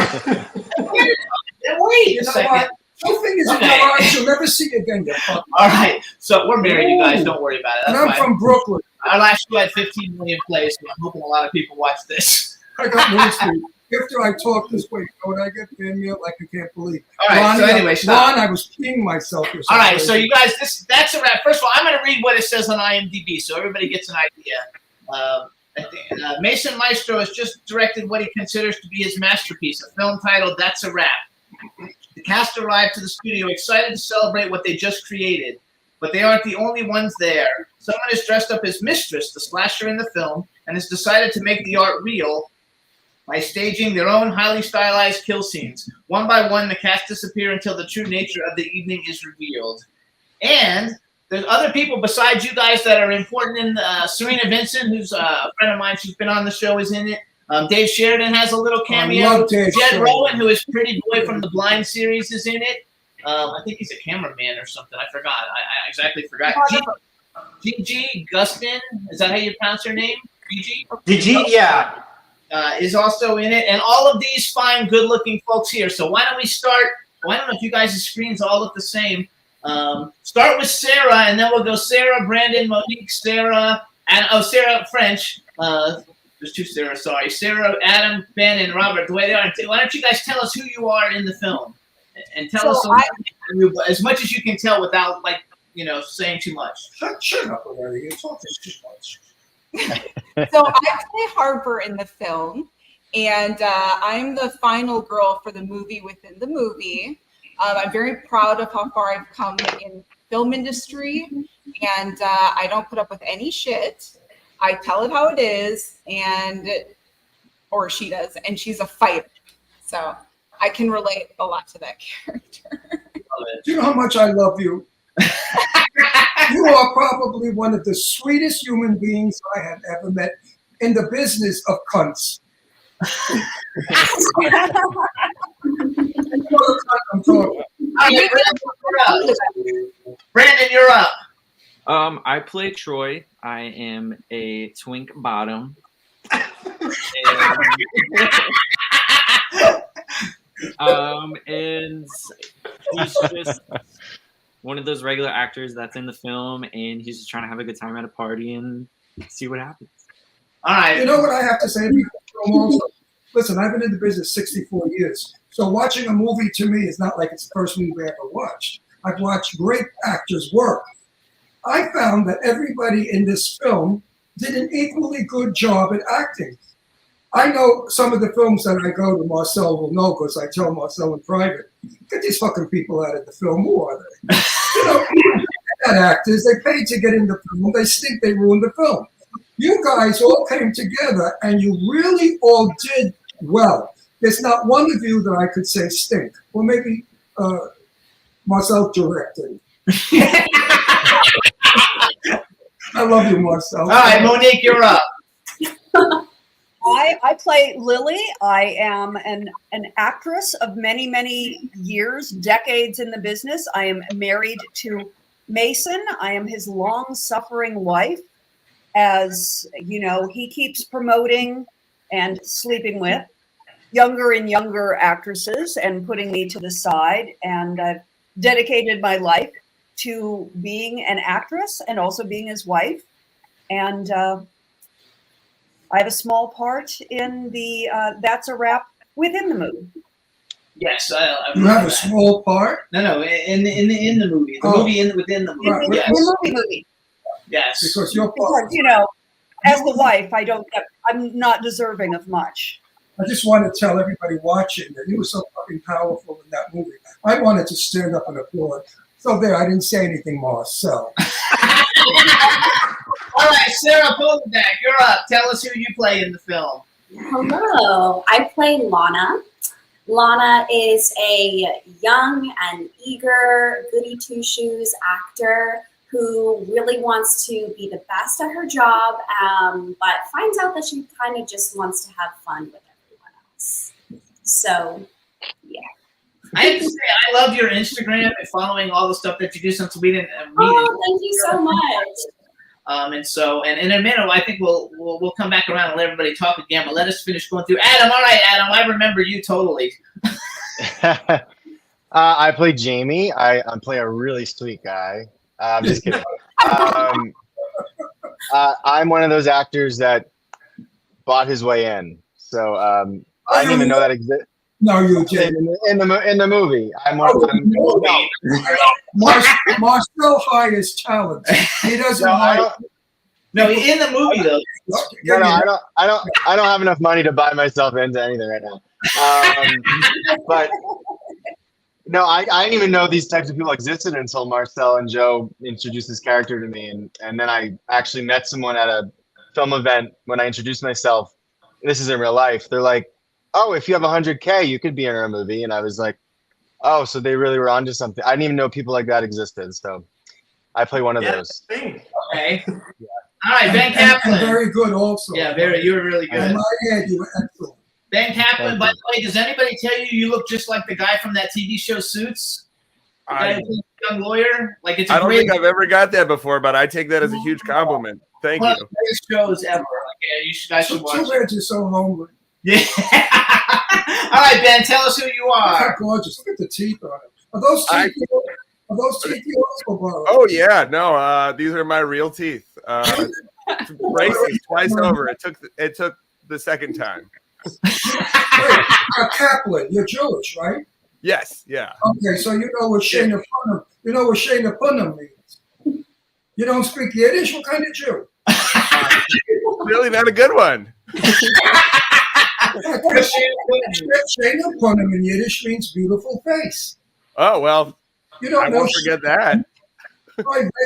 Wait You a know second. what? Two fingers in Okay. your eyes, you'll never see again, you fuck. All right, so we're married, you guys. Don't worry about it. And That's I'm fine. from Brooklyn. Our last show had 15 million plays, so I'm hoping a lot of people watch this. I got news for you. After I talk this way, you know what I get? Fan mail like you can't believe. All right, so anyway, stop. Ron, I was peeing myself. Or All right, something. so you guys, that's a wrap. First of all, I'm going to read what it says on IMDb so everybody gets an idea. Mason Maestro has just directed what he considers to be his masterpiece, a film titled That's a Wrap. The cast arrived to the studio excited to celebrate what they just created, but they aren't the only ones there. Someone is dressed up as Mistress, the slasher in the film, and has decided to make the art real by staging their own highly stylized kill scenes. One by one, the cast disappear until the true nature of the evening is revealed. And there's other people besides you guys that are important in Serena Vincent, who's a friend of mine. She's been on the show, is in it. Dave Sheridan has a little cameo. love Dave Jed Sheridan. Rowan, who is Pretty Boy from the Blind series, is in it. I think he's a cameraman or something. I forgot. I exactly forgot. Gigi Gustin, is that how you pronounce her name? Gigi? DG, yeah. Is also in it, and all of these fine, good-looking folks here. So why don't we start? Well, I don't know if you guys' screens all look the same. Start with Sarah, and then we'll go Sarah, Brandon, Monique, Sarah, and Sarah French. There's two Sarah. Sorry, Sarah, Adam, Ben, and Robert. The way they are. Why don't you guys tell us who you are in the film, and tell us as much as you can tell without saying too much. Shut up already. You're talking too much. So I play Harper in the film, and I'm the final girl for the movie within the movie. I'm very proud of how far I've come in film industry, and I don't put up with any shit. I tell it how it is, or she does, and she's a fighter. So I can relate a lot to that character. Do you know how much I love you? You are probably one of the sweetest human beings I have ever met in the business of cunts. I'm talking. Brandon, you're up. I play Troy. I am a twink bottom. And he's just one of those regular actors that's in the film, and he's just trying to have a good time at a party and see what happens. All right. You know what I have to say? Listen, I've been in the business 64 years. So watching a movie to me is not like it's the first movie I ever watched. I've watched great actors work. I found that everybody in this film did an equally good job at acting. I know some of the films that I go to, Marcel will know because I tell Marcel in private, get these fucking people out of the film. Who are they? You know, they're not actors. They paid to get in the film. They stink. They ruined the film. You guys all came together and you really all did well. there's not one of you that I could say stink. Well, maybe Marcel directed. I love you, Marcel. All right, Monique, you're up. I play Lily. I am an actress of many, many years, decades in the business. I am married to Mason. I am his long-suffering wife. As you know, he keeps promoting and sleeping with younger and younger actresses and putting me to the side. And I've dedicated my life to being an actress and also being his wife. And I have a small part in the That's a Wrap within the movie. Yes, You have a small part? No, in the movie. The movie within the movie. Right. In Yes. the movie. Yes. Because your part. Because, you know, as the wife, I'm not deserving of much. I just want to tell everybody watching that you were so fucking powerful in that movie. I wanted to stand up and applaud. So there, I didn't say anything, Marcel. All right, Sarah Polak, you're up. Tell us who you play in the film. Hello, I play Lana. Lana is a young and eager goody two-shoes actor who really wants to be the best at her job, but finds out that she kind of just wants to have fun with everyone else. So, yeah. I have to say, I love your Instagram and following all the stuff that you do since we didn't meet. Oh, thank you so much. And in a minute, I think we'll come back around and let everybody talk again. But let us finish going through. Adam, all right, Adam, I remember you totally. I play Jamie. I play a really sweet guy. I'm just kidding. I'm one of those actors that bought his way in. So I didn't even know that existed. No, you did. In the movie. Marcel hires talent. He doesn't hire. No, in the movie though. No, I don't have enough money to buy myself into anything right now. But no, I didn't even know these types of people existed until Marcel and Joe introduced this character to me, and then I actually met someone at a film event when I introduced myself. This is in real life. They're like, "Oh, if you have 100K, you could be in our movie," and I was like, "Oh, so they really were onto something." I didn't even know people like that existed, so I play one of those. Okay. All right, Ben Kaplan. And very good also. Yeah, you were really good. In my head, you were excellent. Ben Kaplan, by the way, does anybody tell you look just like the guy from that TV show Suits? The guy who plays the young lawyer? Like it's I don't think I've ever got that before, but I take that as a huge compliment. Thank one you. of the greatest shows ever. Like, yeah, you guys should watch Too it. bad you're so hungry. Yeah. All right, Ben, tell us who you are. How gorgeous. Look at the teeth on it. Are those teeth yours or borrowed? Oh yeah, no, these are my real teeth. Braces twice over. It took the second time. Kaplan, you're Jewish, right? Yes, yeah. Okay, so you know what Shana Punim, means. You don't speak Yiddish? What kind of Jew? Really not a good one. Shana Punim in Yiddish means beautiful face. Oh well, You don't I know won't forget that.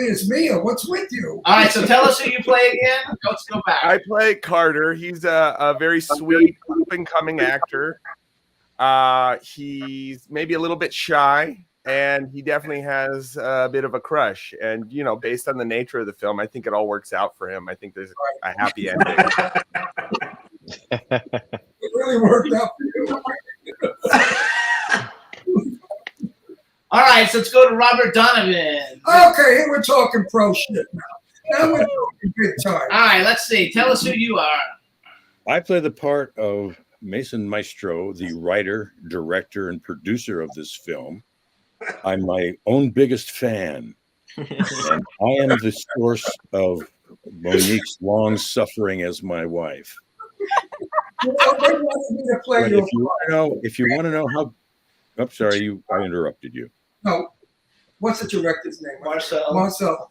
It's Mia. What's with you? All right, so tell us who you play again. Let's go back. I play Carter. He's a very sweet, up-and-coming actor. He's maybe a little bit shy, and he definitely has a bit of a crush. And, you know, based on the nature of the film, I think it all works out for him. I think there's a happy ending. It really worked out for you. All right, so let's go to Robert Donovan. Okay, here we're talking pro shit now. Now we're talking big time. All right, let's see. Tell us who you are. I play the part of Mason Maestro, the writer, director, and producer of this film. I'm my own biggest fan. And I am the source of Monique's long suffering as my wife. They wanted me to play But your if you want to know how, I'm sorry, I interrupted you. No, what's the director's name? Marcel. Marcel.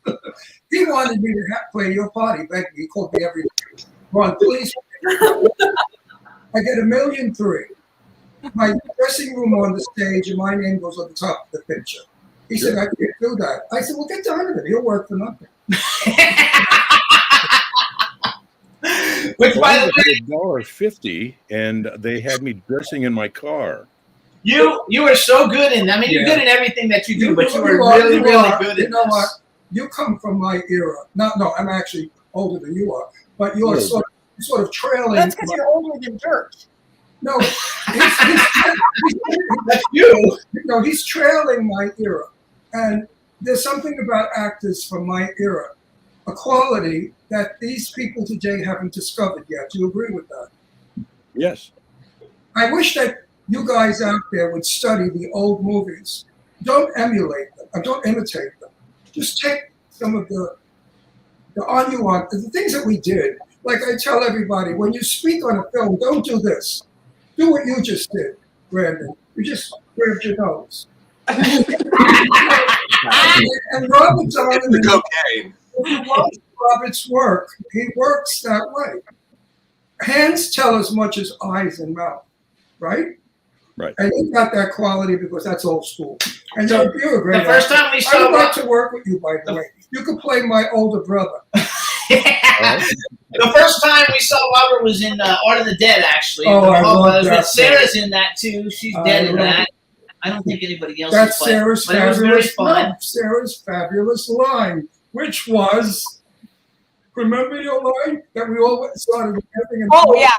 He wanted me to play your party. Begged me. He called me every day. Ron, please. I get $1.3 million. My dressing room on the stage, and my name goes on the top of the picture. He said, I can't do that. I said, well, get down to it. He'll work for nothing. Which, by the way, $1.50, and they had me dressing in my car. You are so good in. I mean, you're good in everything that you do, but you are really good You in know this. what? You come from my era. No, I'm actually older than you are, but you're sort of trailing. That's because you're older than dirt. No, that's you. No, he's trailing my era, and there's something about actors from my era, a quality that these people today haven't discovered yet. Do you agree with that? Yes. I wish that you guys out there would study the old movies. Don't emulate them. Don't imitate them. Just take some of the the things that we did. Like I tell everybody, when you speak on a film, don't do this. Do what you just did, Brandon. You just grabbed your nose. And Robert Donovan, cocaine. if you watch Robert's work, he works that way. Hands tell as much as eyes and mouth, right? Right. And you got that quality because that's old school. And So, you're a great the first actor. time we saw I would like Rob- to work with you, by the way. You could play my older brother. The first time we saw Robert was in Art of the Dead, actually. Oh, I love that. Sarah's in that too. She's dead in love that. I don't think anybody else That's is playing. Sarah's But it was very fabulous. fun. No, Sarah's fabulous line, which was, remember your line that we all started laughing. And Oh yeah.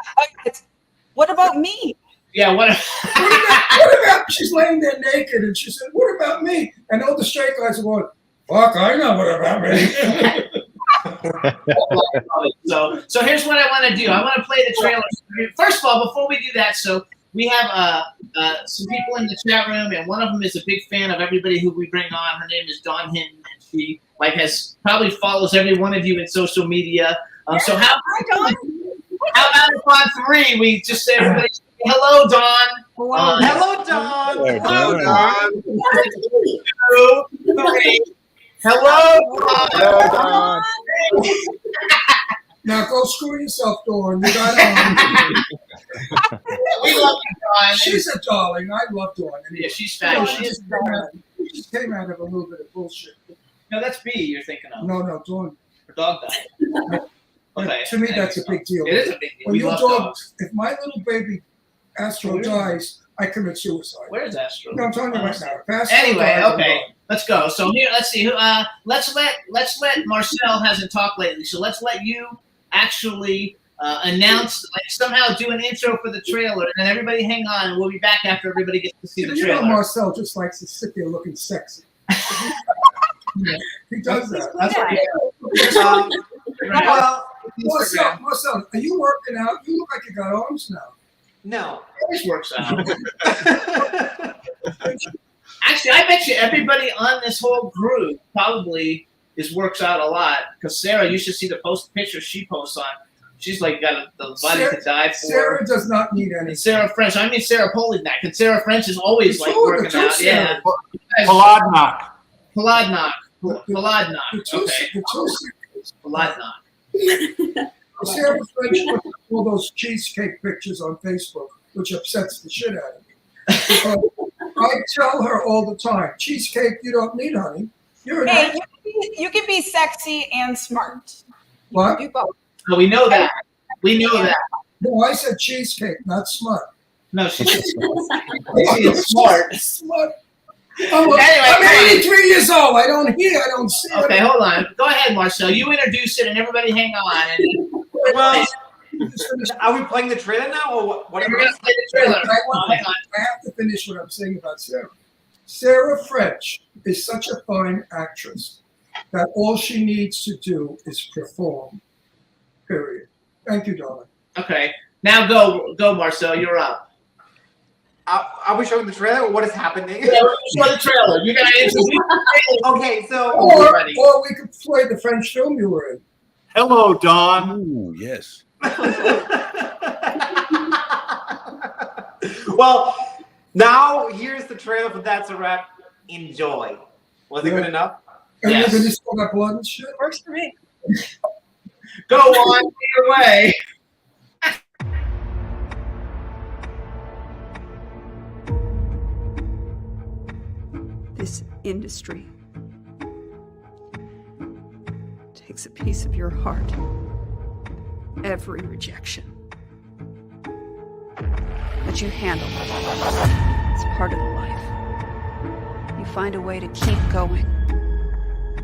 What about me? Yeah, what about, she's laying there naked and she said, what about me? And all the straight guys are going, fuck, I know what about me. So here's what I want to do. I want to play the trailer. First of all, before we do that, so we have some people in the chat room, and one of them is a big fan of everybody who we bring on. Her name is Dawn Hinton, and she has probably follows every one of you in social media. So how about if on 3 we just say everybody, hello, Dawn. Hello, Dawn. Hello, Dawn. 2, 3. Hello, Dawn. Now go screw yourself, Dawn. You got We love you, Dawn. She's a darling. I love Dawn. Yeah, she's fabulous. She just came out of a little bit of bullshit. No, that's B you're thinking of. No, Dawn. Her dog died. Okay. To me, that's a big deal. It is a big deal. When We your love dog, dogs. if my little baby Astro dies, I commit suicide. Where's Astro? No, I'm telling you right now. If Astro Anyway, dies, I'm okay, gone. let's go. So here, let's see. Let's let Marcel hasn't talked lately, so let's let you actually announce, like somehow do an intro for the trailer, and then everybody hang on, and we'll be back after everybody gets to see the You know, trailer. Marcel just likes to sit there looking sexy. Yeah, he does that. That's what Well, Marcel, are you working out? You look like you got arms now. no. Always works out. Actually, I bet you everybody on this whole group probably works out a lot. Because Sarah, you should see the pictures she posts on. She's like got the body to die for. Sarah does not need any. And Sarah French. I mean Sarah Polidnak. And Sarah French is always like working out. Yeah. Paladnak. Paladnak. Okay. Paladnak. Sarah French puts all those cheesecake pictures on Facebook, which upsets the shit out of me. Because I tell her all the time, cheesecake, you don't need, honey. You're an Hey, actor. you can be sexy and smart. What? You both. So we know that. We know that. No, I said cheesecake, not smart. No, she is smart. Smart. Anyway, I'm 83 years old. I don't hear. I don't see. Okay, hold on. Go ahead, Marcel. You introduce it, and everybody hang on. And Well, are we playing the trailer now, or what? we're gonna play the trailer. I have to finish what I'm saying about Sarah. Sarah French is such a fine actress that all she needs to do is perform. Period. Thank you, darling. Okay, now go, Marcel. You're up. Are we showing the trailer, or what is happening? Yeah, show the trailer. You gotta introduce the trailer. Okay, so Or we could play the French film you were in. Hello, Dawn. Ooh, yes. well, now here's the trailer for That's a Wrap. Enjoy. Was it good enough? And Yes. you're going to still got blood and shit? Works for me. Go on your way. This industry takes a piece of your heart every rejection. But you handle it. It's part of the life. You find a way to keep going.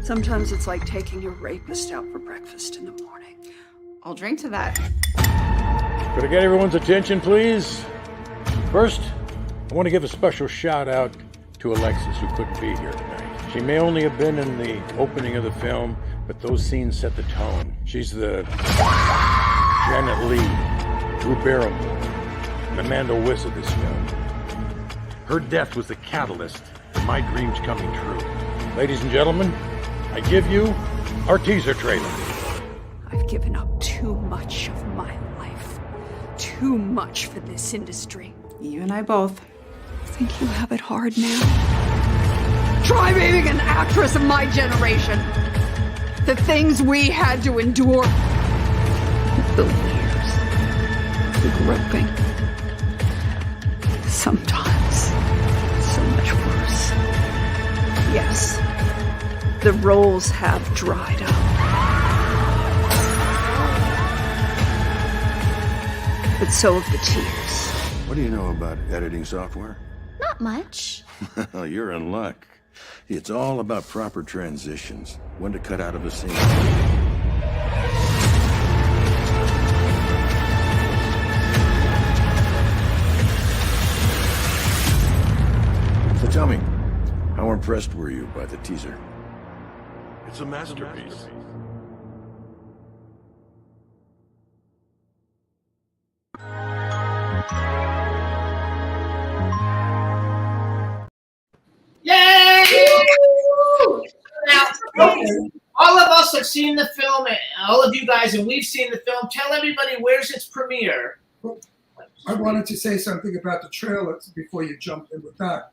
Sometimes it's like taking a rapist out for breakfast in the morning. I'll drink to that. Could I get everyone's attention, please? First, I want to give a special shout out to Alexis, who couldn't be here tonight. She may only have been in the opening of the film, but those scenes set the tone. She's the Janet Leigh, Drew Barrymore, and Amanda Wyss of this film. Her death was the catalyst to my dreams coming true. Ladies and gentlemen, I give you our teaser trailer. I've given up too much of my life. Too much for this industry. You and I both. Think you have it hard now? Try being an actress of my generation. The things we had to endure. The layers. The groping. Sometimes so much worse. Yes, the roles have dried up. But so have the tears. What do you know about editing software? Not much. Well, you're in luck. It's all about proper transitions, when to cut out of a scene. So tell me, how impressed were you by the teaser? It's a masterpiece. Yay! Now, all of us have seen the film, all of you guys, and we've seen the film. Tell everybody, where's its premiere? I wanted to say something about the trailer before you jump in with that.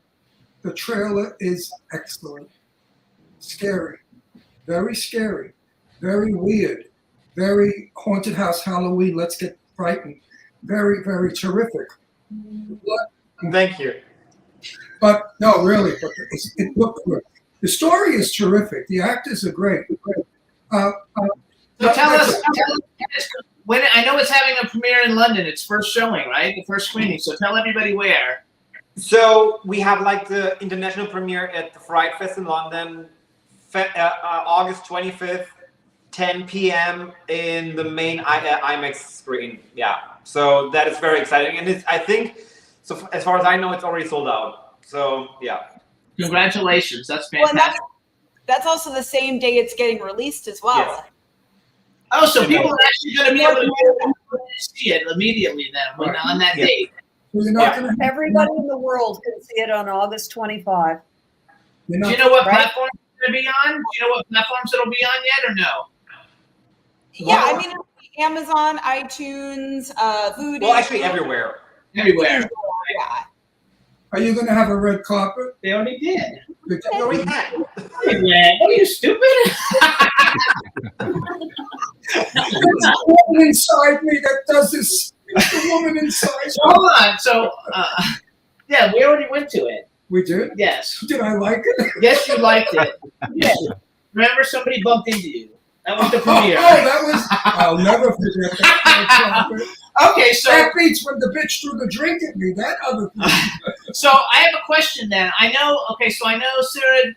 The trailer is excellent. Scary. Very scary. Very weird. Very haunted house Halloween. Let's get frightened. Very, very terrific. Thank you. But no, really, but it looked good. The story is terrific. The actors are great. So tell us, when I know it's having a premiere in London. It's first showing, right? The first screening. So tell everybody where. So we have like the international premiere at the Fright Fest in London, August 25th, 10 p.m. in the main IMAX screen. Yeah. So that is very exciting, and I think, so as far as I know, it's already sold out. So yeah. Congratulations. That's fantastic. Well, that's also the same day it's getting released as well. Yes. Oh, so people are actually going to be able to see it immediately then on that date. Everybody in the world can see it on August 25. Do you know what platforms it's going to be on? Do you know what platforms it'll be on yet or no? Yeah, I mean, it'll be Amazon, iTunes, Vudu. Well, actually everywhere. Everywhere. Yeah. Are you going to have a red carpet? They already did. No, we can't. Are you stupid? There's a woman inside me that does this. The woman inside. Hold on. So, yeah, we already went to it. We did? Yes. Did I like it? Yes, you liked it. Yes. Remember, somebody bumped into you. That was the premiere. That was. I'll never forget that. Okay, so that beats when the bitch threw the drink at me. That other thing. So I have a question then. I know. Okay, so I know Sarah.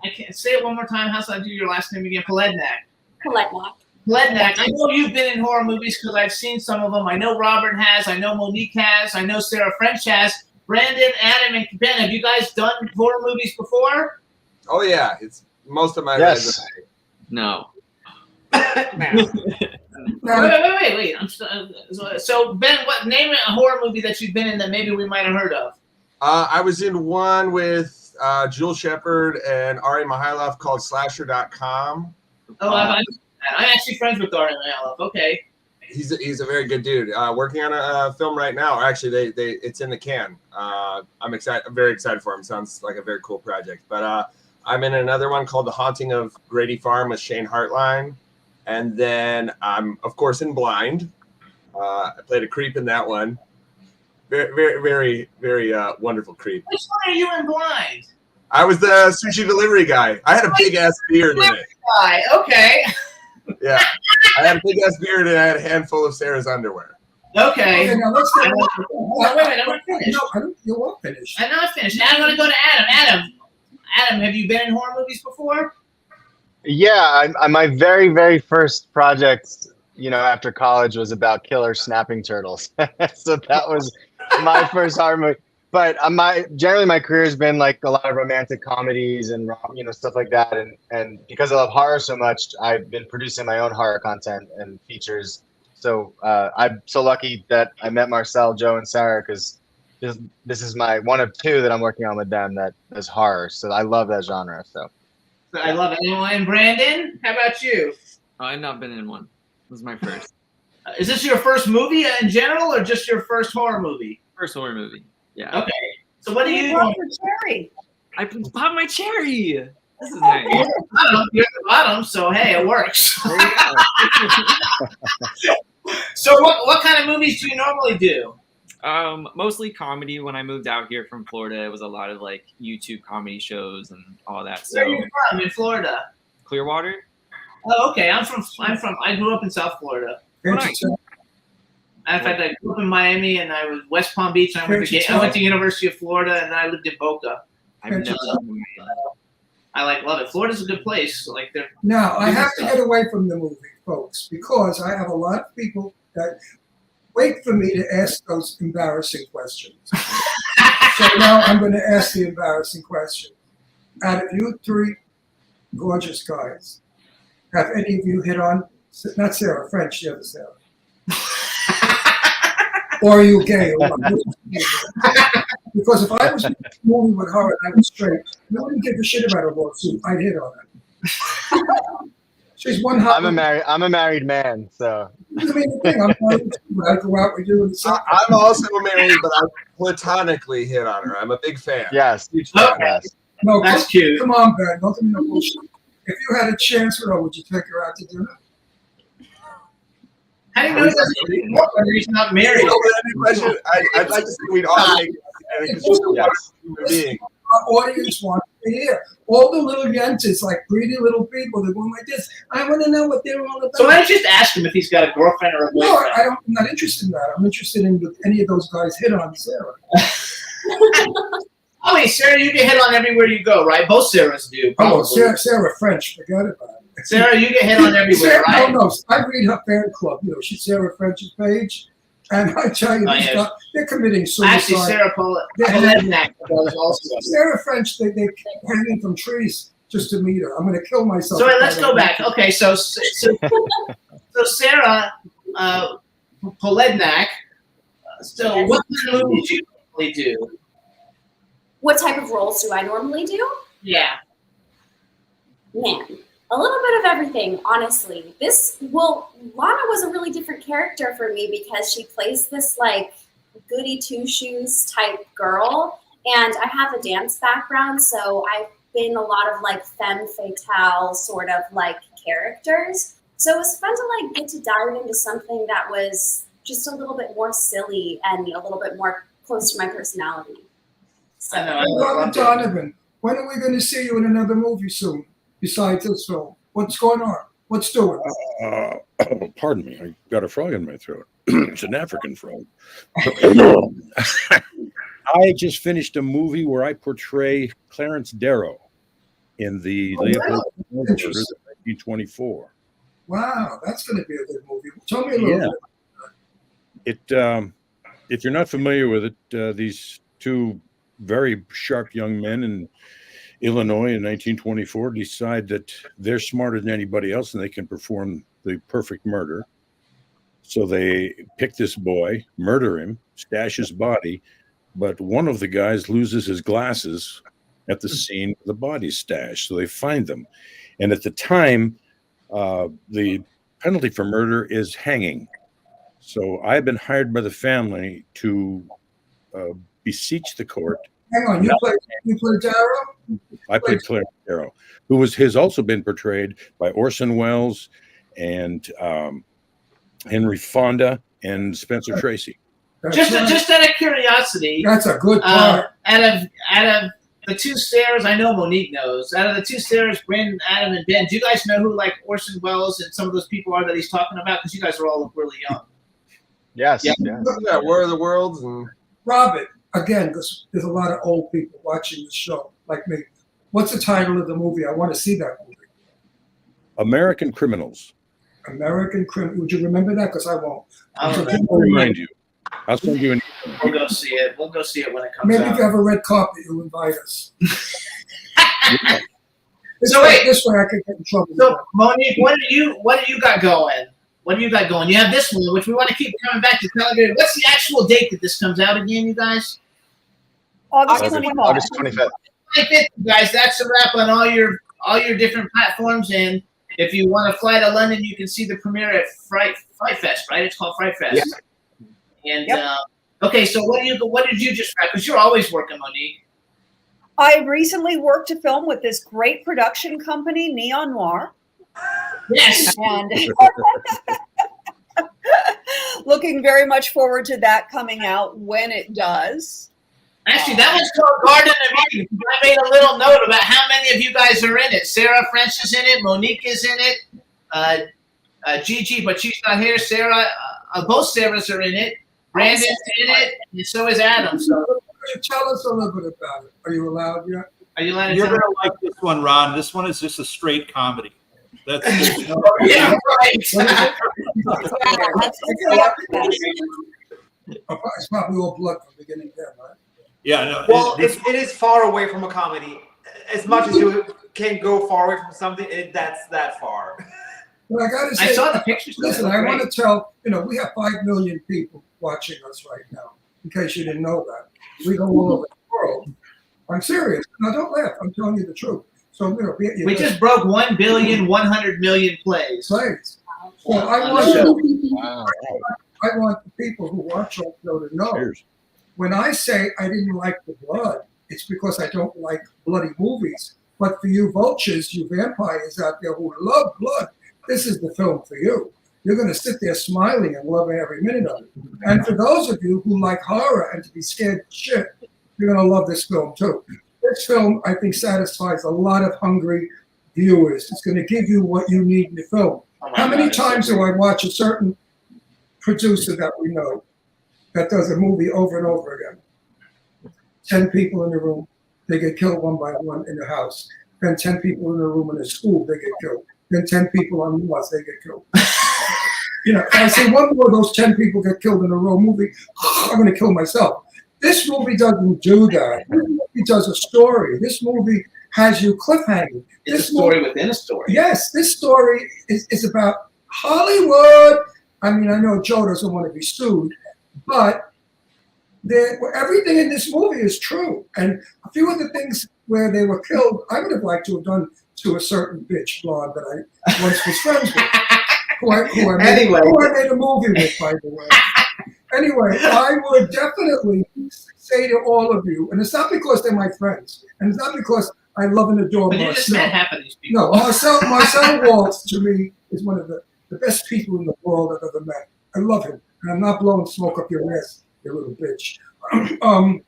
I can't say it one more time. How should I do your last name again? Palednak. Palednak. I know you've been in horror movies because I've seen some of them. I know Robert has. I know Monique has. I know Sarah French has. Brandon, Adam, and Ben, have you guys done horror movies before? Oh yeah, it's most of my Yes. resume. No. Wait. So Ben, name a horror movie that you've been in that maybe we might have heard of? I was in one with Jewel Shepard and Ari Mihailov called Slasher.com. Oh, I'm actually friends with Ari Mihailov. Okay. He's a very good dude. Working on a film right now. Or actually, it's in the can. I'm excited. I'm very excited for him. Sounds like a very cool project. But I'm in another one called The Haunting of Grady Farm with Shane Hartline. And then I'm, of course, in Blind. I played a creep in that one. Very, very, very, very wonderful creep. Which one are you in Blind? I was the sushi delivery guy. I had a big ass beard in it. Guy. Okay. Yeah. I had a big ass beard and I had a handful of Sarah's underwear. Okay. Okay, now let's get. Wait, I'm not finished. No, you won't finish. I'm not finished. Now I'm going to go to Adam. Adam, have you been in horror movies before? Yeah, my very, very first project, after college was about killer snapping turtles. So that was my first horror movie. But generally my career has been like a lot of romantic comedies and stuff like that. And because I love horror so much, I've been producing my own horror content and features. So I'm so lucky that I met Marcel, Joe, and Sarah because this is my one of two that I'm working on with them that is horror. So I love that genre. So I love it. And Brandon, how about you? I've not been in one. This is my first. Is this your first movie in general, or just your first horror movie? First horror movie. Yeah. Okay. So what do you Pop your cherry. I popped my cherry. This is nice. You're at the bottom, so hey, it works. So what kind of movies do you normally do? Mostly comedy. When I moved out here from Florida, it was a lot of like YouTube comedy shows and all that. Where are So you from in Florida? Clearwater. Oh, okay. I grew up in South Florida. In fact, I grew up in Miami, and I was West Palm Beach. And I went to University of Florida, and then I lived in Boca. I've never I love it. Florida's a good place. Like they're Now, I have to get away from the movie, folks, because I have a lot of people that wait for me to ask those embarrassing questions. So now I'm going to ask the embarrassing question. Out of you three gorgeous guys, have any of you hit on, not Sarah, French, the other Sarah? Or are you gay? Because if I was in a movie with her and I was straight, no one would give a shit about a lawsuit. I'd hit on her. She's one hot. I'm a married man, so. I mean, the thing, I'm married too, but I go out with you and stuff. I'm also married, but I platonically hit on her. I'm a big fan. Yes. Huge fan. Yes. No, That's cute. Come on, Ben. Don't give me no bullshit. If you had a chance with her, would you take her out to dinner? How do you know he's not married? I'd like to say we'd all take it because she's a wonderful human being. Our audience wants to hear. All the little yentas, like greedy little people, they're going like this. I want to know what they're all about. So why don't you just ask him if he's got a girlfriend or a No, boyfriend? I'm not interested in that. I'm interested in if any of those guys hit on Sarah. Oh, wait, Sarah, you get hit on everywhere you go, right? Both Sarahs do. Oh, Probably. Sarah French, forget about it. Sarah, you get hit on everywhere, right? No, I read her fan club. She's Sarah French's page. And I tell you, they're committing suicide. Actually, Sarah Polednak does also. Sarah French, they keep hanging from trees just to meet her. I'm going to kill myself. So let's go back. Okay, so Sarah Polednak. So what kind of movies do you normally do? What type of roles do I normally do? Yeah. Man, a little bit of everything, honestly. Lana was a really different character for me because she plays this like goody two-shoes type girl. And I have a dance background, so I've been a lot of like femme fatale sort of like characters. So it was fun to like get to dive into something that was just a little bit more silly and a little bit more close to my personality. I know. Robert Donovan, when are we going to see you in another movie soon, besides this film? What's going on? What's doing? Pardon me, I got a frog in my throat. It's an African frog. I just finished a movie where I portray Clarence Darrow in the Leopold Murders of 1924. Wow, that's going to be a good movie. Tell me a little bit. If you're not familiar with it, these two very sharp young men in Illinois in 1924 decide that they're smarter than anybody else and they can perform the perfect murder. So they pick this boy, murder him, stash his body, but one of the guys loses his glasses at the scene of the body stash. So they find them. And at the time, the penalty for murder is hanging. So I've been hired by the family to beseech the court. Hang on, you play Darrow? I played Clarence Darrow, who has also been portrayed by Orson Welles and Henry Fonda and Spencer Tracy. Just out of curiosity, that's a good part. Out of the two Sarahs, I know Monique knows. Out of the two Sarahs, Brandon, Adam, and Ben, do you guys know who like Orson Welles and some of those people are that he's talking about? Because you guys are all really young. Yes. Yeah, yes. yeah, War of the Worlds and Robert, again, because there's a lot of old people watching the show, like me. What's the title of the movie? I want to see that movie. American Criminals. American Criminal. Would you remember that? Because I won't. I'll remind you. I'll send you an We'll go see it. We'll go see it when it comes Maybe out. if you have a red carpet, you'll invite us. So wait. This way I could get in trouble. So Monique, what do you got going? What do you got going? You have this one, which we want to keep coming back to television. What's the actual date that this comes out again, you guys? August 25th. August 25th. 25th, you guys. That's a wrap on all your different platforms. And if you want to fly to London, you can see the premiere at Fright Fest, right? It's called Fright Fest. Yeah. And okay, so what did you just wrap? Because you're always working, Monique. I recently worked a film with this great production company, Neon Noir. Yes. And looking very much forward to that coming out when it does. Actually, that one's called Garden of Eden. I made a little note about how many of you guys are in it. Sarah French is in it. Monique is in it. Gigi, but she's not here. Sarah, both Sarahs are in it. Brandon's in it, and so is Adam. So tell us a little bit about it. Are you allowed yet? Are you allowed to You're tell gonna like this one, Ron. This one is just a straight comedy. That's yeah, right. It's probably all blood from beginning to end, right? Yeah, no. Well, it is far away from a comedy. As much as you can go far away from something, that's that far. But I gotta say, I saw the pictures. Listen, I want to tell, we have 5 million people watching us right now, in case you didn't know that. We go all over the world. I'm serious. No, don't laugh. I'm telling you the truth. So, we just broke 1,100,000,000 plays. Plays. So I want the people who watch our show to know. Cheers. When I say I didn't like the blood, it's because I don't like bloody movies. But for you vultures, you vampires out there who love blood, this is the film for you. You're going to sit there smiling and loving every minute of it. And for those of you who like horror and to be scared to shit, you're going to love this film too. This film, I think, satisfies a lot of hungry viewers. It's going to give you what you need in the film. How many times do I watch a certain producer that we know that does a movie over and over again? 10 people in the room, they get killed one by one in the house. Then 10 people in the room in the school, they get killed. Then 10 people on the bus, they get killed. If I see one more of those 10 people get killed in a row movie, I'm going to kill myself. This movie doesn't do that. This movie does a story. This movie has you cliffhanging. It's a story within a story. Yes, this story is about Hollywood. I mean, I know Joe doesn't want to be sued, but everything in this movie is true. And a few of the things where they were killed, I would have liked to have done to a certain bitch blonde that I once was friends with, who I made a movie with, by the way. Anyway, I would definitely say to all of you, and it's not because they're my friends, and it's not because I love and adore But you Marcel. just met half of these people. No, Marcel Waltz, to me, is one of the best people in the world I've ever met. I love him, and I'm not blowing smoke up your ass, you little bitch. I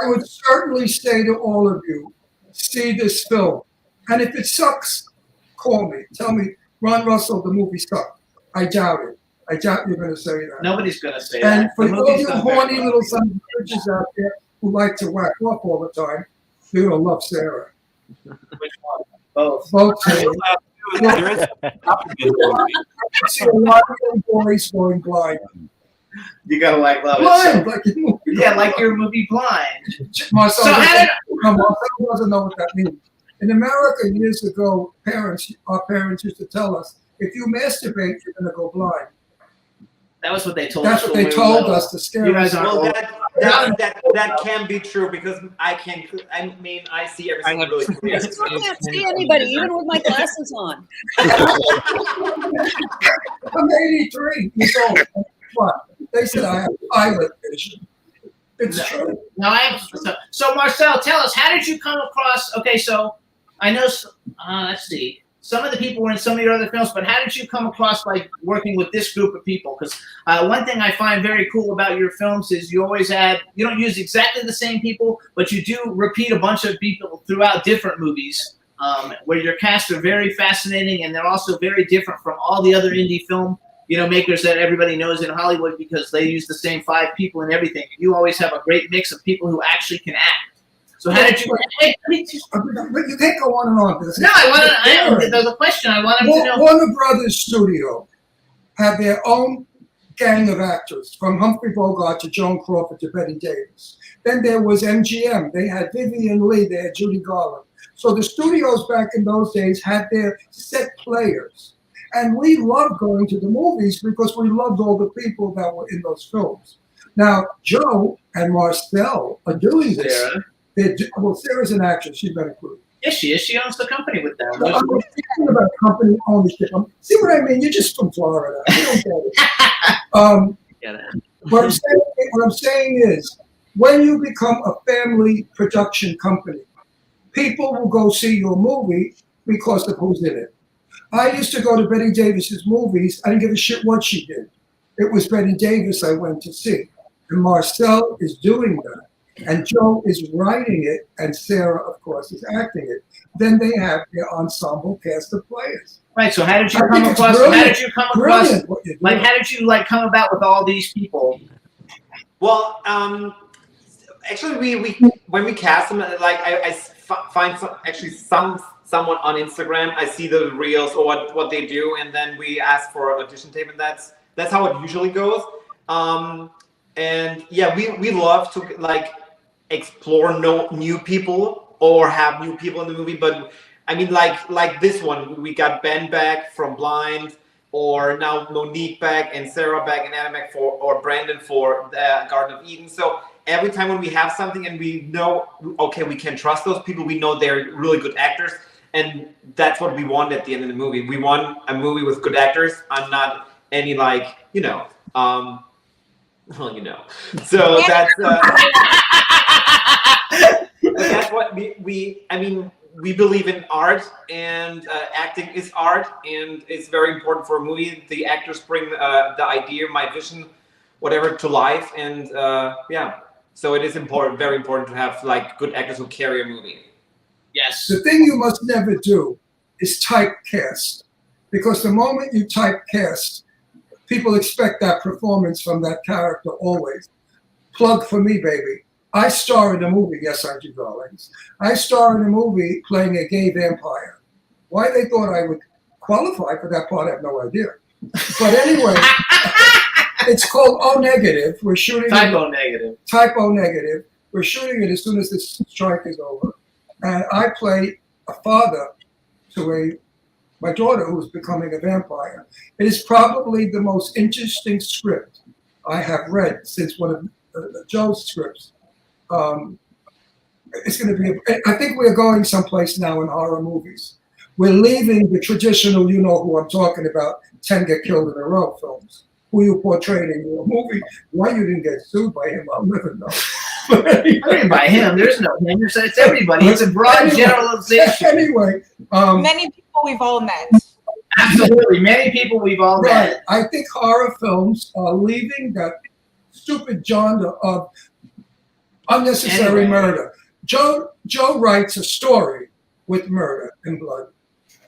would certainly say to all of you, see this film. And if it sucks, call me. Tell me, Ron Russell, the movie sucked. I doubt it. I doubt you're going to say that. Nobody's going to say and that. for The all movie's you not horny bad. little sons of bitches out there who like to whack off all the time, you're going to love Sarah. Which one? Both. Both. There is I see a lot of little boys going blind. You gotta love Blind, it. like your movie. Yeah, like your movie Blind. Marcel So how did doesn't know what that means. In America, years ago, our parents used to tell us, if you masturbate, you're going to go blind. that was what they told That's us? what when they we were told little. us to scare You guys us. aren't Well, old. that can be true because I mean, I see everything really clear. I can't see anybody, even with my glasses on. I'm 83 years old. What? They said I have pilot vision. It's true. No, so Marcel, tell us, how did you come across? Okay, so I know. Let's see. some of the people were in some of your other films, but how did you come across like working with this group of people? Because one thing I find very cool about your films is you always you don't use exactly the same people, but you do repeat a bunch of people throughout different movies, where your cast are very fascinating, and they're also very different from all the other indie film makers that everybody knows in Hollywood, because they use the same 5 people and everything. You always have a great mix of people who actually can act. So how did you? But you can't go on and on. No, there's a question. I want to know. Warner Brothers Studio had their own gang of actors, from Humphrey Bogart to Joan Crawford to Betty Davis. Then there was MGM. They had Vivian Leigh. They had Judy Garland. So the studios back in those days had their set players. And we loved going to the movies because we loved all the people that were in those films. Now, Joe and Marcel are doing this. Sarah. Well, Sarah's an actress. She's been included. Is she? She owns the company with them. No, I'm thinking about company ownership. See what I mean? You're just from Florida. You don't get it. What I'm saying is, when you become a family production company, people will go see your movie because of who's in it. I used to go to Betty Davis's movies. I didn't give a shit what she did. It was Betty Davis I went to see. And Marcel is doing that. And Joe is writing it, and Sarah, of course, is acting it. Then they have their ensemble cast of players. Right. So how did you come across? How did you come across? Like, how did you come about with all these people? Well, actually, we when we cast them, I find someone on Instagram. I see the reels or what they do, and then we ask for audition tape, and that's how it usually goes. And yeah, we love to explore new people or have new people in the movie. But I mean, like this one, we got Ben back from Blind, or now Monique back, and Sarah back, and Adam back or Brandon for the Garden of Eden. So every time when we have something and we know, okay, we can trust those people, we know they're really good actors, and that's what we want at the end of the movie. We want a movie with good actors, and not any So that's what we believe in art, and acting is art, and it's very important for a movie. The actors bring the idea, my vision, whatever, to life, and so it is important, very important to have good actors who carry a movie. Yes. The thing you must never do is typecast, because the moment you typecast, people expect that performance from that character always. Plug for me, baby. I star in a movie, Yes, I Do, Darlings. I star in a movie playing a gay vampire. Why they thought I would qualify for that part, I have no idea. But anyway, it's called O Negative. We're shooting Typo Negative. Typo Negative. We're shooting it as soon as this strike is over. And I play a father to my daughter who's becoming a vampire. It is probably the most interesting script I have read since one of Joe's scripts. It's going to be, I think we're going someplace now in horror movies. We're leaving the traditional, you know who I'm talking about, 10 Get Killed in a Row films. Who you portrayed in your movie. Why you didn't get sued by him, I'll never know. I mean, by him, there's no him. It's everybody. It's a broad generalization. Anyway. Many people we've all met. Absolutely. Many people we've all met. I think horror films are leaving that stupid genre of unnecessary murder. Joe writes a story with murder and blood.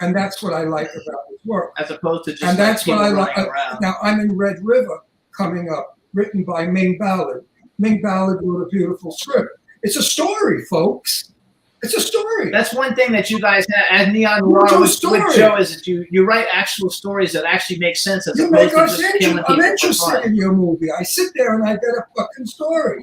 And that's what I like about his work. As opposed to just and that's what I like. Around. Now, I'm in Red River coming up, written by Ming Ballard. Ming Ballard wrote a beautiful script. It's a story, folks. It's a story. That's one thing that you guys have at Neon Noir with Joe is that you write actual stories that actually make sense. As opposed to just killing people. I'm interested in your movie. I sit there and I get a fucking story.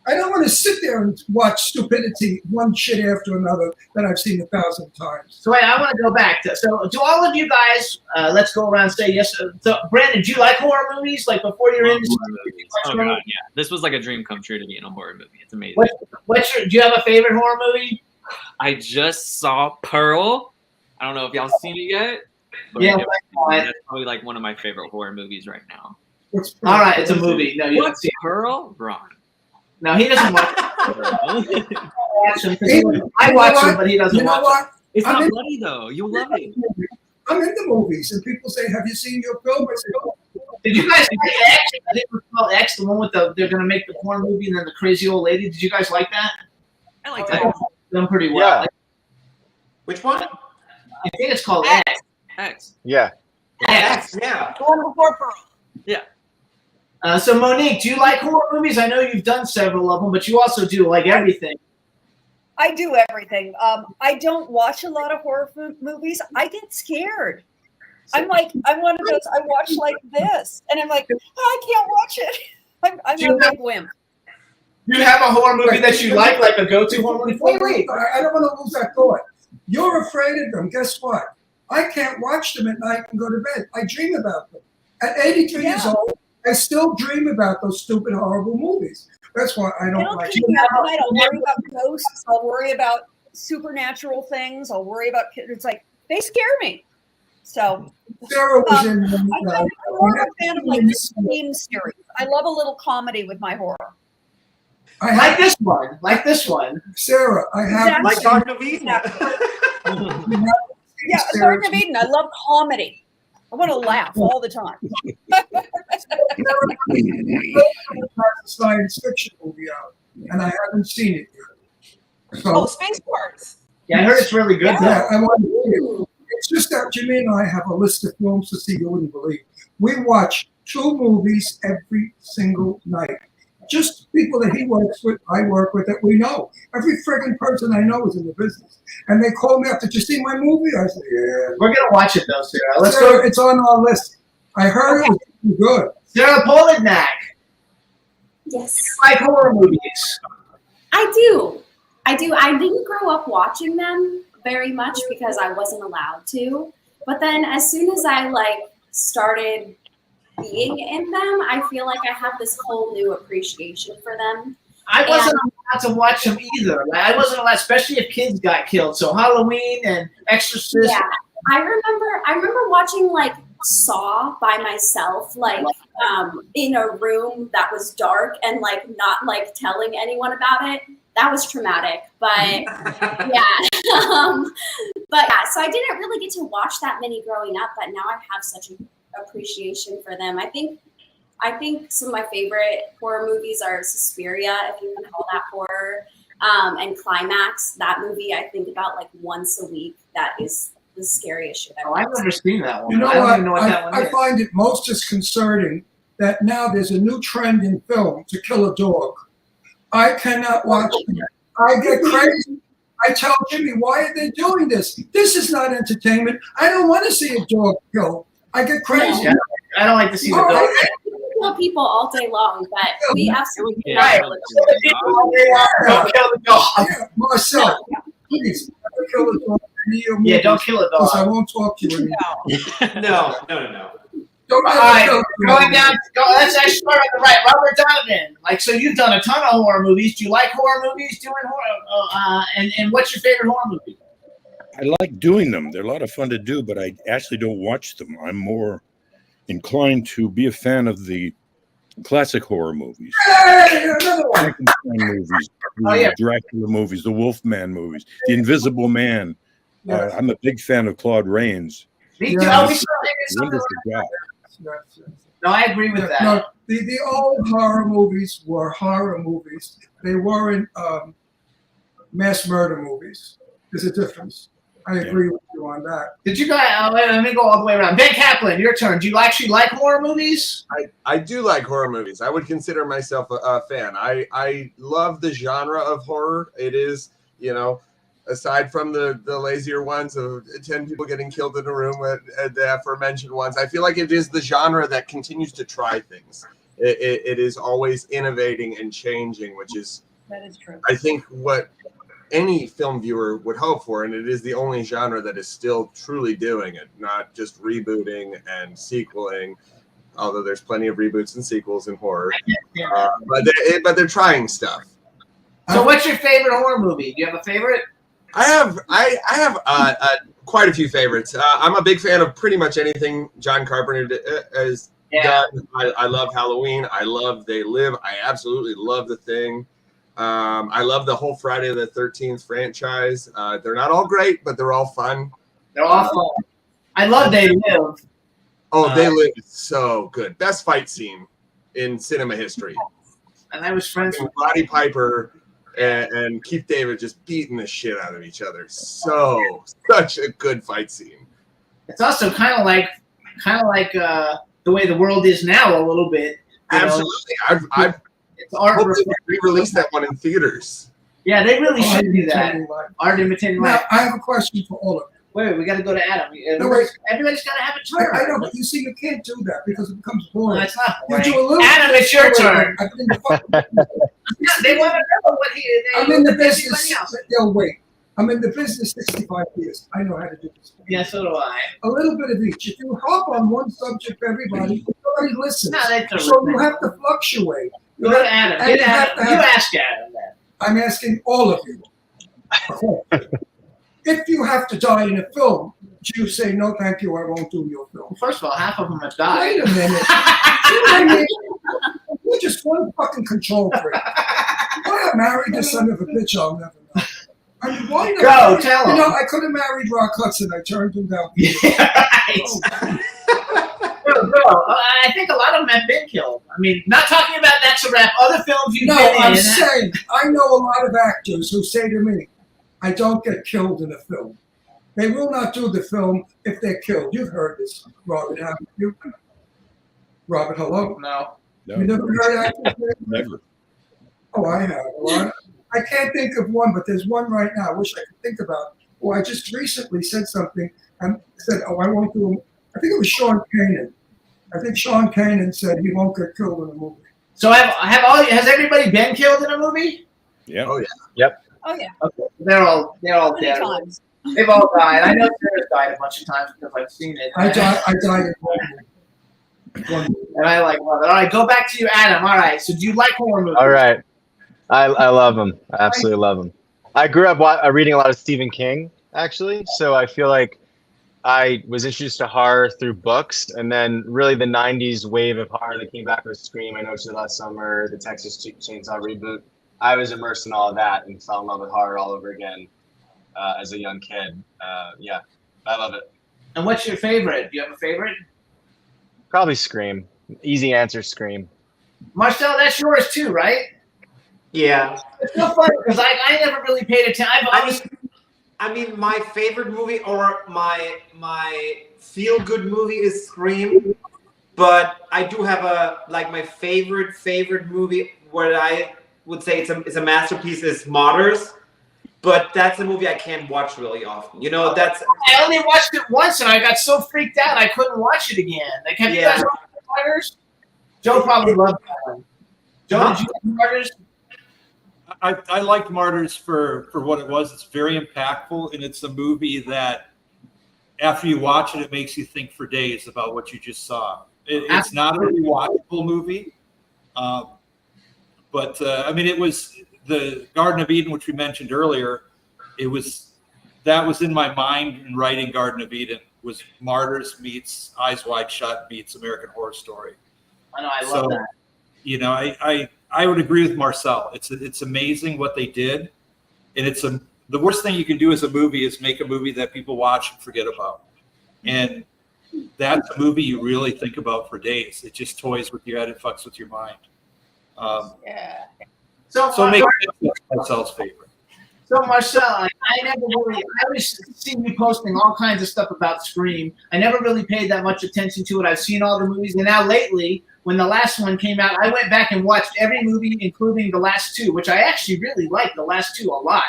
I don't want to sit there and watch stupidity, one shit after another that I've seen 1,000 times. So wait, I want to go back to, so do all of you guys, let's go around and say yes. So Brandon, do you like horror movies? Like before you're in this movie? Oh God, yeah. This was like a dream come true to be in a horror movie. It's amazing. Do you have a favorite horror movie? I just saw Pearl. I don't know if y'all seen it yet. But yeah, that's probably like one of my favorite horror movies right now. All right, it's a movie. No, you don't see Pearl? Wrong. No, he doesn't watch it. I watch him, but he doesn't watch it. It's I'm not in- bloody though. You love it. I'm into movies, and people say, "Have you seen your film?" I say, "Oh." Did you guys like X? I think it was called X, the one with they're gonna make the porn movie and then the crazy old lady. Did you guys like that? I like that. that. Done pretty well. Yeah. Which one? I think it's called X. X. Yeah. X. Yeah. The one before Pearl. Yeah. So Monique, do you like horror movies? I know you've done several of them, but you also do like everything. I do everything. I don't watch a lot of horror movies. I get scared. I'm one of those. I watch like this, and I'm like, I can't watch it. I'm a big wimp. Do you have a horror movie that you like a go-to horror movie? Wait. I don't want to lose that thought. You're afraid of them. Guess what? I can't watch them at night and go to bed. I dream about them. At 82 years old, I still dream about those stupid, horrible movies. That's why I don't like keep me up at night. I'll worry about ghosts. I'll worry about supernatural things. I'll worry about kids. It's like they scare me. So Sarah was in. I'm more of a fan of like the Scream series. I love a little comedy with my horror. I like this one. Like this one. Sarah, I have. Like Garden of Eden. Yeah, Garden of Eden. I love comedy. I want to laugh all the time. a science fiction movie out, and I haven't seen it yet. So, Space Parts. Yeah, I heard it's really good. Yeah, I want to see it. It's just that Jimmy and I have a list of films to see you wouldn't believe. We watch 2 movies every single night. Just people that he works with, I work with, that we know. Every friggin' person I know is in the business. And they call me up, did you see my movie? I said, yeah. We're going to watch it, though, Sarah. Let's Sarah, go. it's on our list. I heard it was good. Sarah Polidnak. Yes. Like horror movies. I do. I didn't grow up watching them very much because I wasn't allowed to. But then as soon as I started being in them, I feel like I have this whole new appreciation for them. I wasn't allowed to watch them either. I wasn't allowed, especially if kids got killed. So Halloween and Exorcist. Yeah. I remember watching Saw by myself, in a room that was dark and not telling anyone about it. That was traumatic, but yeah. So I didn't really get to watch that many growing up, but now I have such an appreciation for them. I think some of my favorite horror movies are Suspiria, if you can call that horror, and Climax. That movie I think about once a week. That is the scariest shit I've I've never seen that one. You know I don't what? even know what that one I is. find it most disconcerting that now there's a new trend in film to kill a dog. I cannot watch it. I get crazy. I tell Jimmy, why are they doing this? This is not entertainment. I don't want to see a dog killed. I get crazy. Yeah, I don't like to see the Oh, dog. kill people all day long, but we absolutely Right. not. Don't kill the dog. Yeah, Marcel, please, never kill a dog. Yeah, don't kill a dog. Because I won't talk to you anymore. No. Don't All ever right, kill going down. Let's actually start on the right. Robert Donovan. So you've done a ton of horror movies. Do you like horror movies? Doing horror? And what's your favorite horror movie? I like doing them. They're a lot of fun to do, but I actually don't watch them. I'm more inclined to be a fan of the classic horror movies. Hey, another one. Frankenstein movies, the Oh, yeah. Dracula movies, the Wolfman movies, the Invisible Man. Yes. I'm a big fan of Claude Rains. Me too. Yeah. Oh, we saw him in something Wonderful like job. Yes. No, I agree with that. No, the old horror movies were horror movies. They weren't mass murder movies. There's a difference. I agree with you on that. Did you guys? Let me go all the way around. Ben Kaplan, your turn. Do you actually like horror movies? I do like horror movies. I would consider myself a fan. I love the genre of horror. It is, aside from the lazier ones of 10 people getting killed in a room, the aforementioned ones, I feel like it is the genre that continues to try things. It is always innovating and changing, which is, That is true. I think, what any film viewer would hope for, and it is the only genre that is still truly doing it, not just rebooting and sequeling, although there's plenty of reboots and sequels in horror. But they're trying stuff. So, what's your favorite horror movie? Do you have a favorite? I have quite a few favorites. I'm a big fan of pretty much anything John Carpenter has done. I love Halloween. I love They Live. I absolutely love The Thing. I love the whole Friday the 13th franchise. They're not all great, but they're all fun. They're all fun. I love They Live. Oh, They Live is so good. Best fight scene in cinema history. And I was friends with Roddy Piper and Keith David just beating the shit out of each other. Such a good fight scene. It's also kind of like the way the world is now a little bit. Absolutely. I've it's art. hope they re-release that one in theaters. Yeah, they really should do that. Imitating life. Art imitating Now, life. I have a question for all of you. Wait, we got to go to Adam. No, wait. Everybody's got to have a turn. I know, but you see, you can't do that because it becomes boring. No, it's not You boring. do a little Adam, it's your turn. I've been in the Yeah, they want to know what he. I'm in the everybody business. else. They'll wait. I'm in the business 65 years. I know how to do this. Yeah, so do I. A little bit of each. If you hop on one subject, everybody, nobody listens. No, that's a So you little have to fluctuate. Go to Adam. And Get you have Adam. to You have- ask Adam then. I'm asking all of you. Okay. If you have to die in a film, do you say, no, thank you, I won't do your film? First of all, half of them have died. Wait a minute. I mean, you're just one fucking control freak. Why I married the son of a bitch, I'll never know. I mean, why not? Go, tell him. You know, I could have married Rock Hudson. I turned him down. Right. Bro, I think a lot of them have been killed. I mean, not talking about That's a Wrap. Other films you've No, been I'm in. saying, I know a lot of actors who say to me, I don't get killed in a film. They will not do the film if they're killed. You've heard this, Robert, haven't you? Robert, hello? No. You never heard actors? Never. Oh, I have. Well, I can't think of one, but there's one right now I wish I could think about. Well, I just recently said something and said, oh, I won't do him. I think it was Sean Kanan. I think Sean Kanan said he won't get killed in a movie. So has everybody been killed in a movie? Yeah. Oh, yeah. Yep. Oh yeah. Okay. They're all Many dead. times. They've all died. I know Sarah's died a bunch of times because I've seen it. I died in one movie. And I love it. All right, go back to you, Adam. All right. So do you like horror movies? All right. I love them. I absolutely love them. I grew up reading a lot of Stephen King, actually. So I feel like I was introduced to horror through books. And then really the 90s wave of horror that came back with Scream, I Know What You Did Last Summer, the Texas Chainsaw reboot. I was immersed in all of that and fell in love with horror all over again as a young kid. Yeah, I love it. And what's your favorite? Do you have a favorite? Probably Scream. Easy answer, Scream. Marcel, that's yours too, right? Yeah. It's so funny because I never really paid attention. I mean, my favorite movie or my feel good movie is Scream, but I do have my favorite movie where I would say it's a masterpiece is Martyrs, but that's a movie I can't watch really often. You know, I only watched it once and I got so freaked out I couldn't watch it again. Like, have you guys watched Martyrs? Joe probably loved that one. Joe, did you like Martyrs? I liked Martyrs for what it was. It's very impactful, and it's a movie that after you watch it, it makes you think for days about what you just saw. It's not a rewatchable movie, but I mean, it was the Garden of Eden, which we mentioned earlier. That was in my mind in writing Garden of Eden. Was Martyrs meets Eyes Wide Shut meets American Horror Story. I know, I love that. You know, I would agree with Marcel. It's amazing what they did, and the worst thing you can do as a movie is make a movie that people watch and forget about. And that's a movie you really think about for days. It just toys with your head and fucks with your mind. Yeah. So it makes sense Marcel's favorite. So Marcel, I always see you posting all kinds of stuff about Scream. I never really paid that much attention to it. I've seen all the movies, and now lately, when the last one came out, I went back and watched every movie, including the last two, which I actually really liked the last two a lot.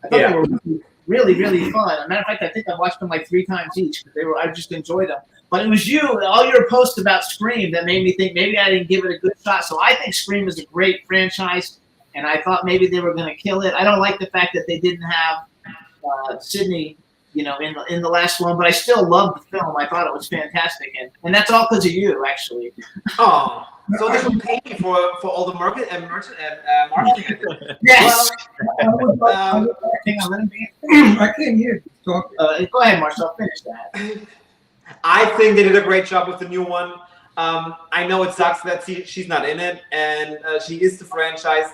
I thought they were really, really fun. As a matter of fact, I think I watched them like 3 times each because I just enjoyed them. But it was all your posts about Scream that made me think maybe I didn't give it a good shot. So I think Scream is a great franchise. And I thought maybe they were going to kill it. I don't like the fact that they didn't have Sydney, in the last one, but I still love the film. I thought it was fantastic, and that's all because of you, actually. Oh, so they should pay me for all the marketing. Yes. Well, hang on, let me. I came here to talk. Go ahead, Marcel. Finish that. I think they did a great job with the new one. I know it sucks that she's not in it, and she is the franchise.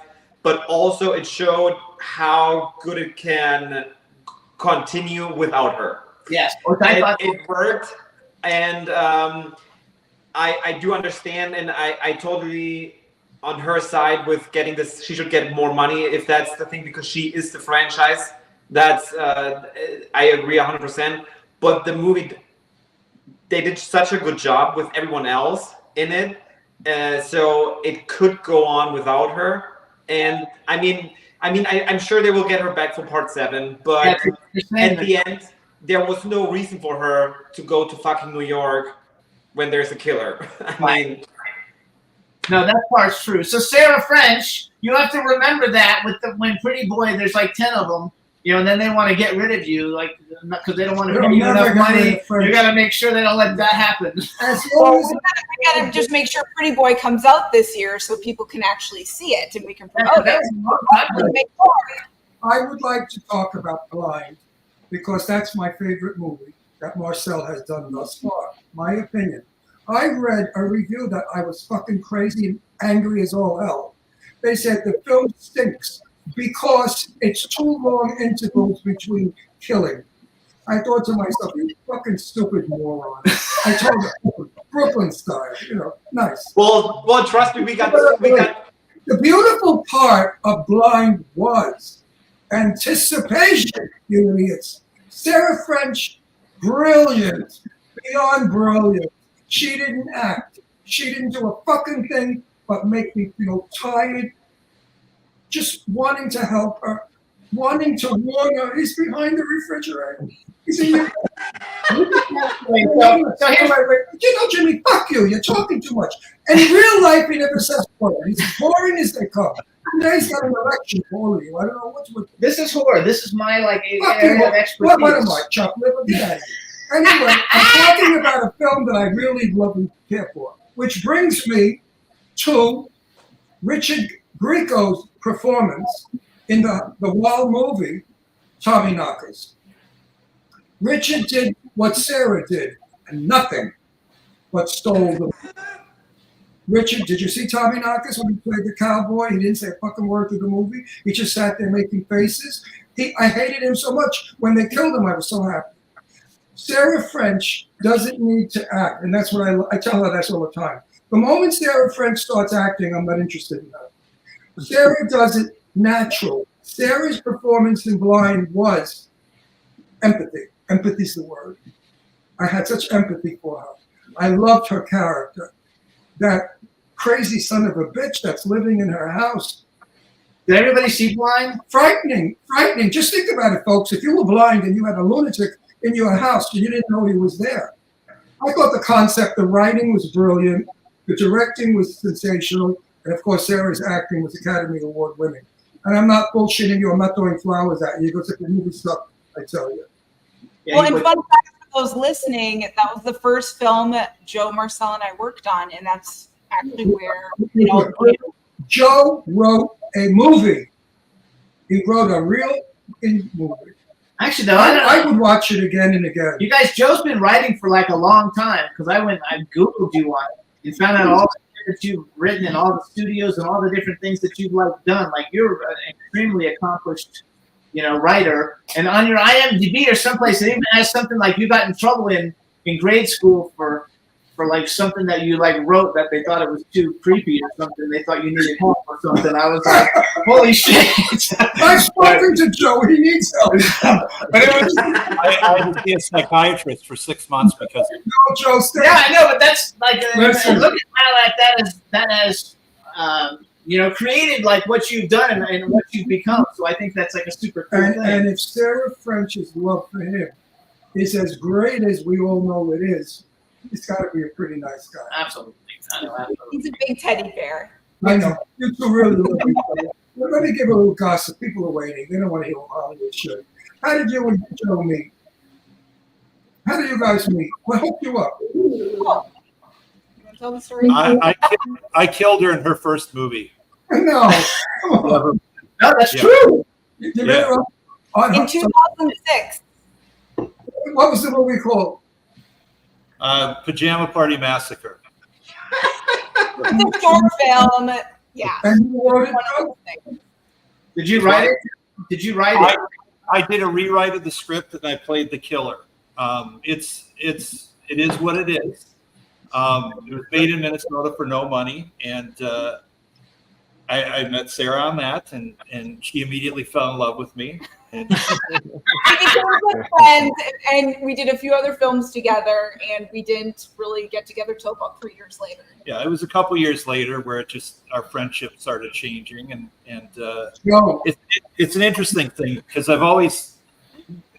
but also it showed how good it can continue without her. Yes, it worked, and I do understand, and I totally on her side with getting this. She should get more money if that's the thing, because she is the franchise. That's I agree 100%. But the movie, they did such a good job with everyone else in it, so it could go on without her. And I'm sure they will get her back for part 7, but at the end, there was no reason for her to go to fucking New York when there's a killer. No, that part's true. So Sarah French, you have to remember that when Pretty Boy, there's like 10 of them, and then they want to get rid of you, like, because they don't want to pay you enough money. You got to make sure they don't let that happen. Well, we gotta just make sure Pretty Boy comes out this year so people can actually see it and we can promote it. I would like to talk about Blind, because that's my favorite movie that Marcel has done thus far. My opinion. I read a review that I was fucking crazy and angry as all hell. They said the film stinks because it's too long intervals between killing. I thought to myself, you fucking stupid moron. I told her, Brooklyn style, nice. Well, trust me, we got. The beautiful part of Blind was anticipation, you idiots. Sarah French, brilliant, beyond brilliant. She didn't act. She didn't do a fucking thing but make me feel tired, just wanting to help her, wanting to warn her. He's behind the refrigerator. He's in your... Jimmy, fuck you. You're talking too much. And in real life, he never says horror. He's as boring as they come. Now he's got an erection for you. I don't know what's with this. Is horror. This is my area of expertise. What am I, Chuck Liver? Get out of here. Anyway, I'm talking about a film that I really love and care for, which brings me to Richard Grieco's performance in the Wild movie, Tommyknockers. Richard did what Sarah did, and nothing but stole the... Richard, did you see Tommyknockers when he played the cowboy? He didn't say a fucking word to the movie. He just sat there making faces. I hated him so much. When they killed him, I was so happy. Sarah French doesn't need to act, and that's what I tell her that's all the time. The moment Sarah French starts acting, I'm not interested in her. Sarah does it natural. Sarah's performance in Blind was empathy. Empathy's the word. I had such empathy for her. I loved her character. That crazy son of a bitch that's living in her house. Did everybody see Blind? Frightening, frightening. Just think about it, folks. If you were blind and you had a lunatic in your house and you didn't know he was there. I thought the concept, the writing was brilliant, the directing was sensational, and of course Sarah's acting was Academy Award winning. And I'm not bullshitting you, I'm not throwing flowers at you. Because if the movie sucked, I tell you. Well, and fun fact for those listening, that was the first film that Joe, Marcel, and I worked on, and that's actually where, Joe wrote a movie. He wrote a real movie. Actually, though, I would watch it again and again. You guys, Joe's been writing for like a long time, because I Googled you on it and found out all the shit that you've written and all the studios and all the different things that you've done. Like, you're an extremely accomplished, writer. And on your IMDb or someplace, it even has something like you got in trouble in grade school for like something that you wrote that they thought it was too creepy or something. They thought you needed help or something. I was like, holy shit. I've spoken to Joe. He needs help. But it was, I had to be a psychiatrist for 6 months because... No, Joe, yeah, I know, but that's like, look at how that has created like what you've done and what you've become. So I think that's like a super cool thing. And if Sarah French's love for him is as great as we all know it is, he's got to be a pretty nice guy. Absolutely. He's a big teddy bear. I know. You two really love each other. Let me give a little gossip. People are waiting. They don't want to hear Hollywood shit. How did you and Joe meet? How did you guys meet? What hooked you up? Oh. You want to tell the story? I killed her in her first movie. No. No, that's true. You met her in 2006. What was the movie called? Pajama Party Massacre. It's a short film. Yeah. And you wrote it? Did you write it? Did you write it? I did a rewrite of the script and I played the killer. It is what it is. It was made in Minnesota for no money, and I met Sarah on that, and she immediately fell in love with me. And We became good friends, and we did a few other films together, and we didn't really get together till about 3 years later. yeah, it was a couple years later where it just our friendship started changing, and it's an interesting thing because I've always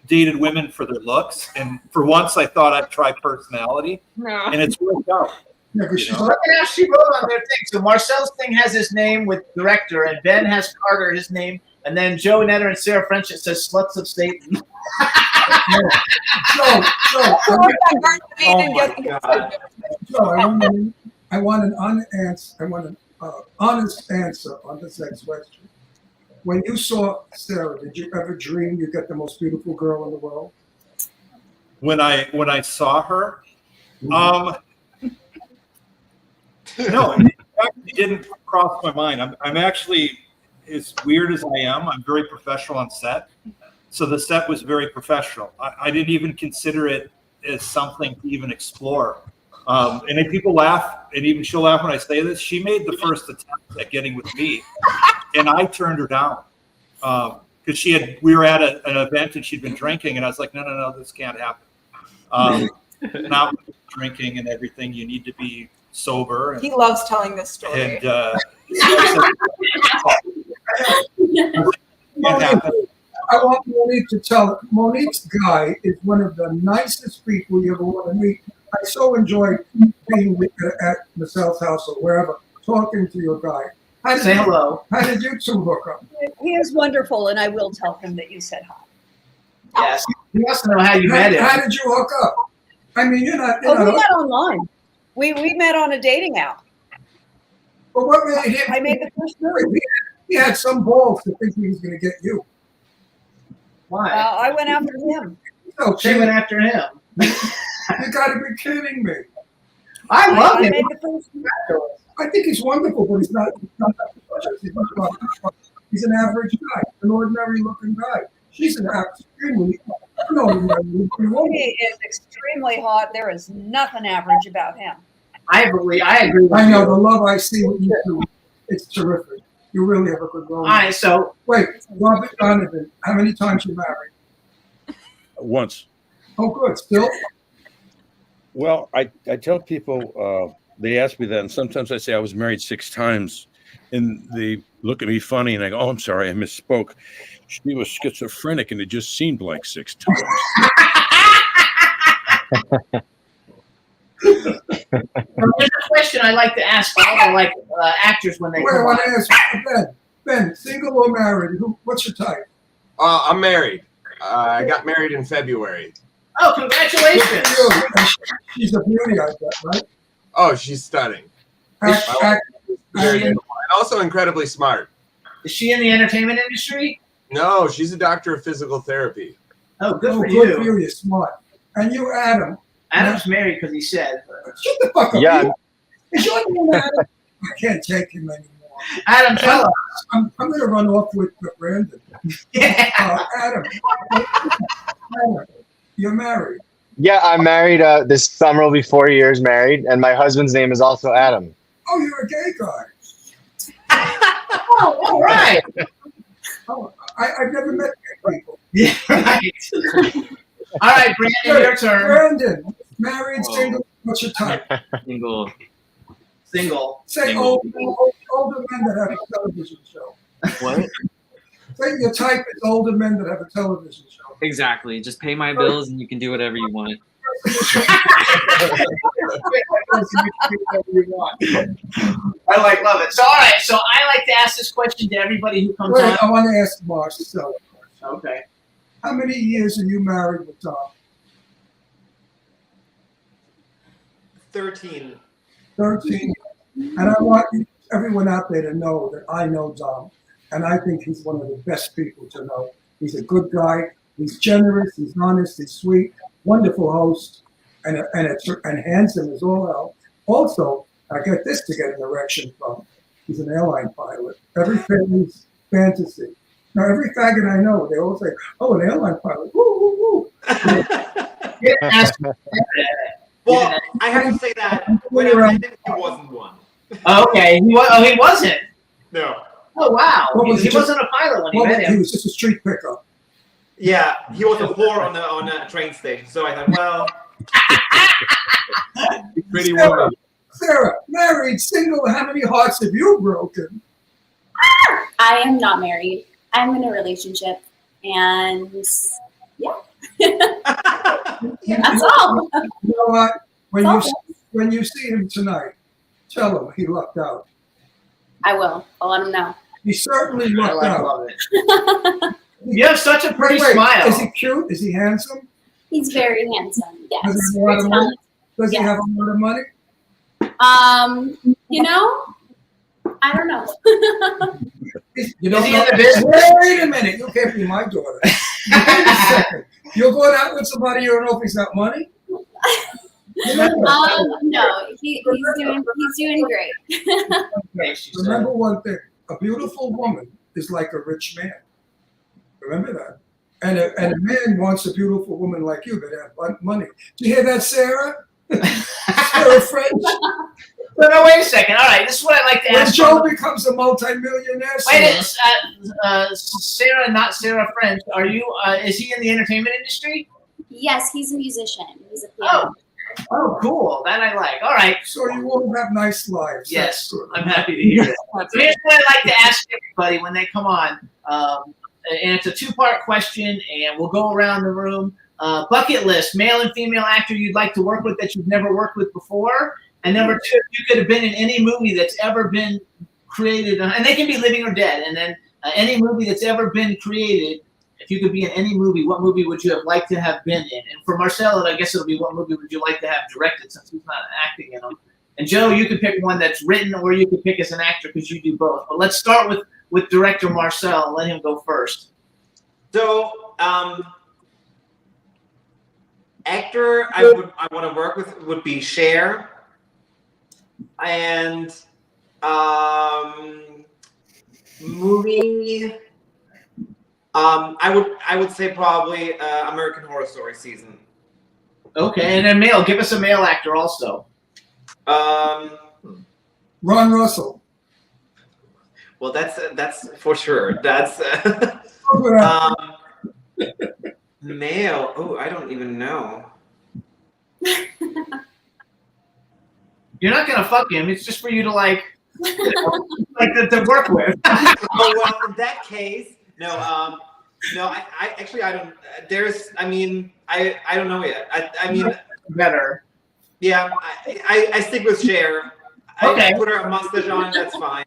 dated women for their looks, and for once I thought I'd try personality, and it's worked out. Look at how she wrote on their thing. So Marcel's thing has his name with director, and Ben has Carter, his name, and then Joe, Netter, and Sarah French, it says sluts of Satan. Joe, I want an honest answer on this next question. When you saw Sarah, did you ever dream you get the most beautiful girl in the world? When I saw her, no, it actually didn't cross my mind. I'm actually, as weird as I am, I'm very professional on set. So the set was very professional. I didn't even consider it as something to even explore. And then people laugh, and even she'll laugh when I say this. She made the first attempt at getting with me, and I turned her down because we were at an event and she'd been drinking, and I was like, no, this can't happen. Not drinking and everything. You need to be sober. And, He loves telling this story. and I want Monique to tell it. Monique's guy is one of the nicest people you ever want to meet. I so enjoyed being at Marcel's house or wherever, talking to your guy. Say hello. How did you two hook up? He is wonderful, and I will tell him that you said hi. Yes. He wants to know how you met him. How did you hook up? I mean, you're not. We met online. We met on a dating app. But what made him? I made the first move. He had some balls to think he was going to get you. Why? I went after him. She went after him. You got to be kidding me. I love him. made the first move. I think he's wonderful, but he's not he's an average guy, an ordinary looking guy. She's an extremely ordinary looking woman. He is extremely hot. There is nothing average about him. I agree with I know you. the love I see with you two. It's terrific. You really have a good role. All right, so wait, Robert Donovan, how many times you married? Once. Oh, good. Still? Well, I tell people, they ask me that, and sometimes I say I was married 6 times, and they look at me funny, and I go, oh, I'm sorry, I misspoke. She was schizophrenic, and it just seemed like 6 times. There's a question I like to ask all the actors when they Wait, I come want on. to ask Ben, single or married? What's your type? I'm married. I got married in February. Oh, congratulations! She's a beauty, I bet, right? Oh, she's stunning. Very good. And also incredibly smart. Is she in the entertainment industry? No, she's a doctor of physical therapy. Oh, good for Good you. for you. You're smart. And you, Adam. Adam's married because he said. Shut the fuck up. Yeah. Is your name Adam? I can't take him anymore. Adam, tell us. I'm going to run off with Brandon. Adam, you're married. Yeah, I'm married. This summer will be 4 years married, and my husband's name is also Adam. Oh, you're a gay guy. Oh, all right. Oh, I've never met gay people. Yeah, right. All right, Brandon, your turn. Brandon, married, single, what's your type? Single. Say Single. older men that have a television show. What? Say your type is older men that have a television show. Exactly. Just pay my bills and you can do whatever you want. I love it. So, all right. So, I like to ask this question to everybody who comes Wait, on. I want to ask Marcel. Okay. How many years are you married with Tom? 13. 13. And I want everyone out there to know that I know Dom, and I think he's one of the best people to know. He's a good guy. He's generous. He's honest. He's sweet. Wonderful host, and handsome as all hell. Also, I get this to get an erection from. He's an airline pilot. Every family's fantasy. Now, every faggot I know, they all say, "Oh, an airline pilot." Woo, woo, woo. Well, I have to say that when I met him, he wasn't one. Okay. He wasn't. No. Oh wow. What was He it? wasn't a pilot when he Well, met he him. was just a street pickup. Yeah, he was a whore on a train station. So I thought, well, Pretty woman. Sarah, married, single. How many hearts have you broken? I am not married. I'm in a relationship, and yeah, that's all. You know what? That's When you see him tonight, tell him he lucked out. I will. I'll let him know. He certainly lucked out. love it. You have such a pretty Wait, smile. is he cute? Is he handsome? He's very handsome. Yes. Does he have a lot of money? Does he Yes. have a lot of money? You know, I don't know. You don't Is he know. in the business? Wait a minute. You can't be my daughter. Wait a second. You're going out with somebody you don't know if he's got money? No, he's doing great. Remember one thing. A beautiful woman is like a rich man. Remember that. And a man wants a beautiful woman like you that have money. Do you hear that, Sarah? Sarah French? No, wait a second. All right, this is what I like to When ask. Joe becomes a multimillionaire, Wait, Sarah, Sarah, not Sarah French. Are you? Is he in the entertainment industry? Yes, he's a musician. He's a piano. Oh, cool. That I like. All right. so you all have nice lives. Yes, That's good. I'm happy to hear it. So here's what I like to ask everybody when they come on. And it's a two-part question, and we'll go around the room. Bucket list, male and female actor you'd like to work with that you've never worked with before. And number two, you could have been in any movie that's ever been created, and they can be living or dead. And then any movie that's ever been created, if you could be in any movie, what movie would you have liked to have been in? And for Marcelo, I guess it'll be what movie would you like to have directed since he's not acting in them. And Joe, you could pick one that's written, or you could pick as an actor because you do both. But let's start with director Marcel and let him go first. So, actor I want to work with would be Cher, and movie. I would say probably American Horror Story season. Okay, and then male. Give us a male actor also. Ron Russell. Well, that's for sure. That's male. Oh, I don't even know. You're not gonna fuck him. It's just for you to like to work with. Oh well, in that case, no. I actually I don't. There's. I mean, I don't know yet. I mean, better. Yeah, I stick with Cher. Okay. I put her a mustache on. That's fine.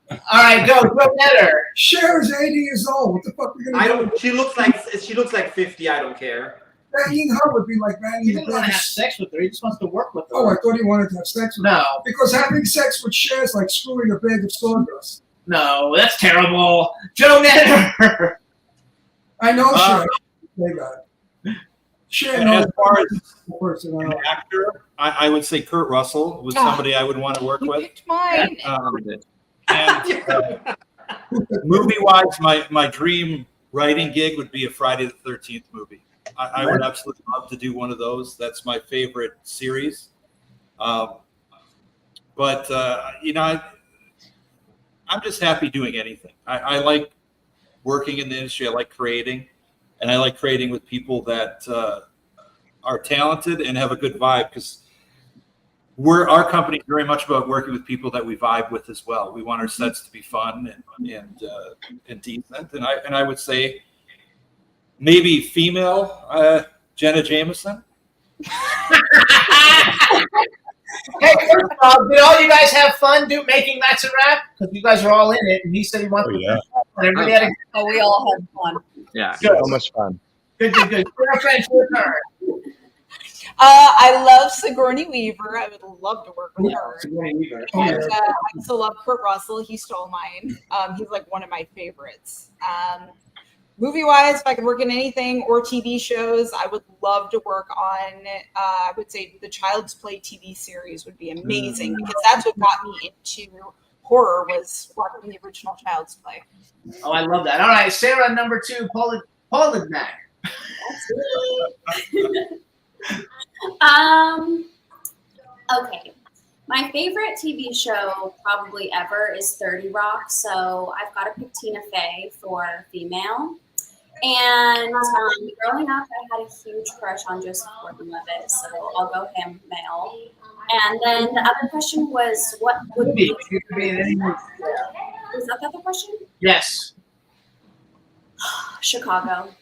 All right, go better. Cher is 80 years old. What the fuck are we gonna I do? don't. She looks like 50. I don't care. Banging her would be like banging He the doesn't want to have bitch. sex with her. He just wants to work with her. Oh, I thought he wanted to have sex with her. No. Because having sex with Cher is like screwing a bag of sawdust. No, that's terrible. Joe Netter. I know Cher. Say that. Cher knows As far as personality. an actor, I would say Kurt Russell was Ah. somebody I would want to work You with. picked mine. And movie-wise, my dream writing gig would be a Friday the 13th movie. I would absolutely love to do one of those. That's my favorite series. But I'm just happy doing anything. I like working in the industry. I like creating, and I like creating with people that are talented and have a good vibe, because our company is very much about working with people that we vibe with as well. We want our sets to be fun and decent. And I would say maybe female Jenna Jameson. Hey, first of all, did all you guys have fun making That's a Wrap? Because you guys are all in it, and he said he wants to. yeah. And everybody had a Oh, we all had fun. Yeah, Good. so much fun. good. Sarah French, your turn. I love Sigourney Weaver. I would love to work with her. Sigourney Weaver. And I also love Kurt Russell. He stole mine. He's like one of my favorites. Movie-wise, if I could work in anything or TV shows, I would love to work on, I would say the Child's Play TV series would be amazing, because that's what got me into horror was watching the original Child's Play. Oh, I love that. All right, Sarah, number 2, Polidnak. Okay. My favorite TV show probably ever is 30 Rock, so I've got to pick Tina Fey for female. And growing up, I had a huge crush on Joseph Gordon-Levitt, so I'll go him, male. And then the other question was, what would be? Was that the other question? Yes. Chicago.